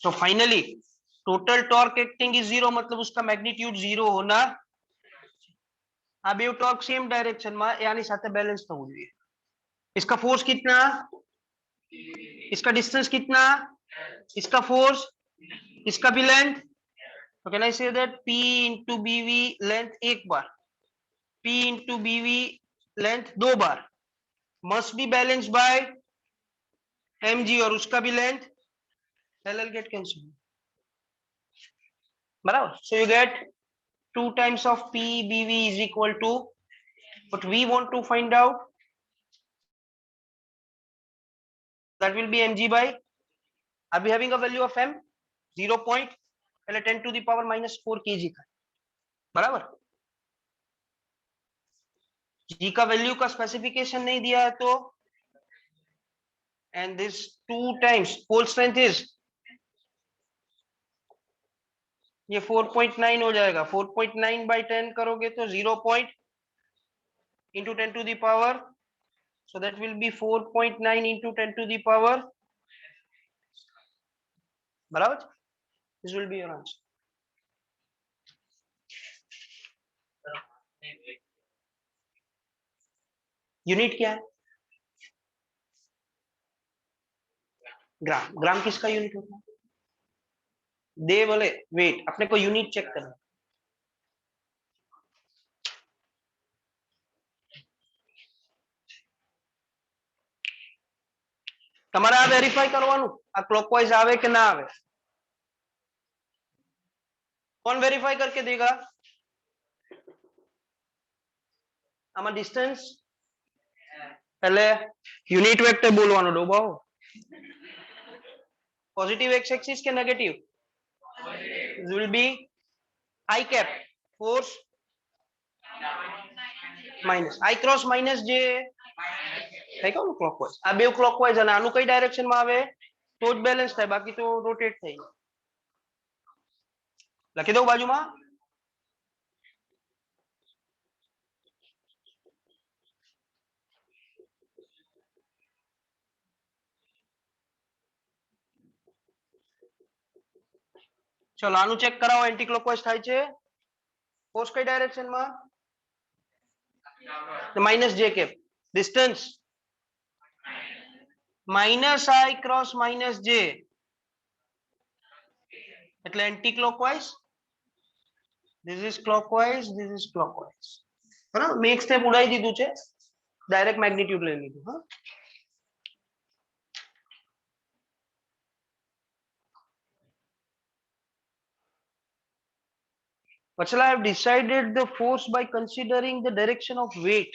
so finally total torque acting is 0 मतलब उसका मैग्नीट्यूड 0 होना आ બે टॉर्क सेम डायरेक्शन में यानी साथे बैलेंस થવું જોઈએ इसका फोर्स कितना इसका डिस्टेंस कितना इसका फोर्स इसका भी लेंथ तो can I say that P into BV length एक बार P into BV लेंथ दो बार must be balance by mg और उसका भी लेंथ LL गेट कैंसिल बराबर so you get 2 times of P BV is equal to what we want to find out that will be mg by are we having a value of m 0. पहले 10 to the power minus 4 kg का बराबर जी का value का specification नहीं दिया है तो and this 2 times pole strength is ये 4.9 हो जाएगा 4.9 by 10 करोगे तो 0. into 10 to the power so that will be 4.9 into 10 to the power बराबर this will be your answer unit क्या है ग्राम ग्राम किसका यूनिट होता है दे बोले वेट अपने को यूनिट चेक करना તમારે આ વેરીફાઈ કરવાનું આ ક્લોકવાઇઝ આવે કે ના આવે कौन वेरीफाई करके देगा આમાં ડિસ્ટન્સ એટલે યુનિટ વેક્ટર બોલવાનો ડોબાઓ पॉजिटिव एक्स एक्सिस के negative will be I cap force minus I cross minus j થાય કોનું ક્લોકવાઇઝ આ બે ક્લોકવાઇઝ અને આનું કઈ ડાયરેક્શન માં આવે તો જ બેલેન્સ થાય બાકી તો રોટેટ થઈ લખી દઉં બાજુમાં चलो આનું ચેક કરાવો એન્ટી ક્લોકવાઇઝ થાય છે फोर्स કઈ ડાયરેક્શન માં minus j cap distance minus I cross minus j એટલે anti clockwise this is clockwise બરાબર મેં એક સ્ટેપ ઉડાઈ દીધું છે ડાયરેક્ટ મેગ્નીટ્યુડ લઈ લીધું હા Vachal, I have decided the force by considering the direction of weight.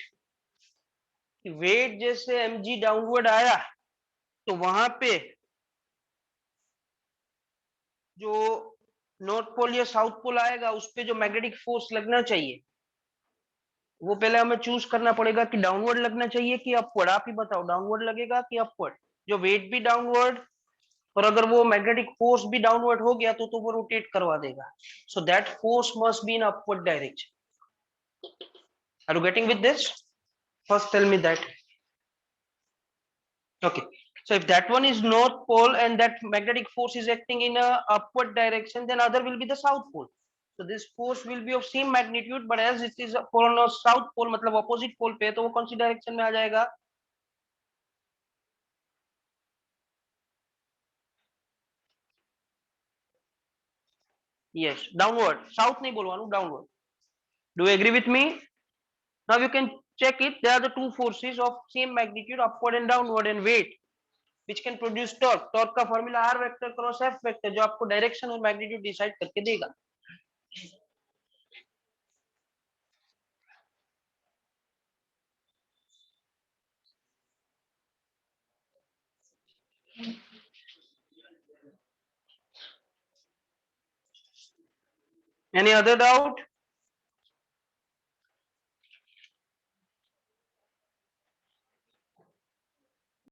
Weight जैसे mg डाउनवर्ड आया तो वहां पे जो नॉर्थ पोल या साउथ पोल आएगा उस पे जो मैग्नेटिक फोर्स लगना चाहिए वो पहले हमें चूज करना पड़ेगा कि डाउनवर्ड लगना चाहिए कि अपवर्ड आप ही बताओ डाउनवर्ड लगेगा कि अपवर्ड जो वेट भी डाउनवर्ड और अगर वो मैग्नेटिक फोर्स भी डाउनवर्ड हो गया तो वो रोटेट करवा देगा so that force must be in upward direction are you getting with this first tell me that okay so if that one is north pole and that magnetic force is acting in a upward direction then other will be the south pole so this force will be of same magnitude but as it is on a south pole मतलब opposite pole पे तो वो कौन सी direction में आ जाएगा yes downward south नहीं बोलवानू downward do you agree with me now you can check it there are the two forces of same magnitude upward and downward and weight which can produce torque torque का formula r vector cross f vector जो आपको direction और magnitude decide करके देगा Any other doubt?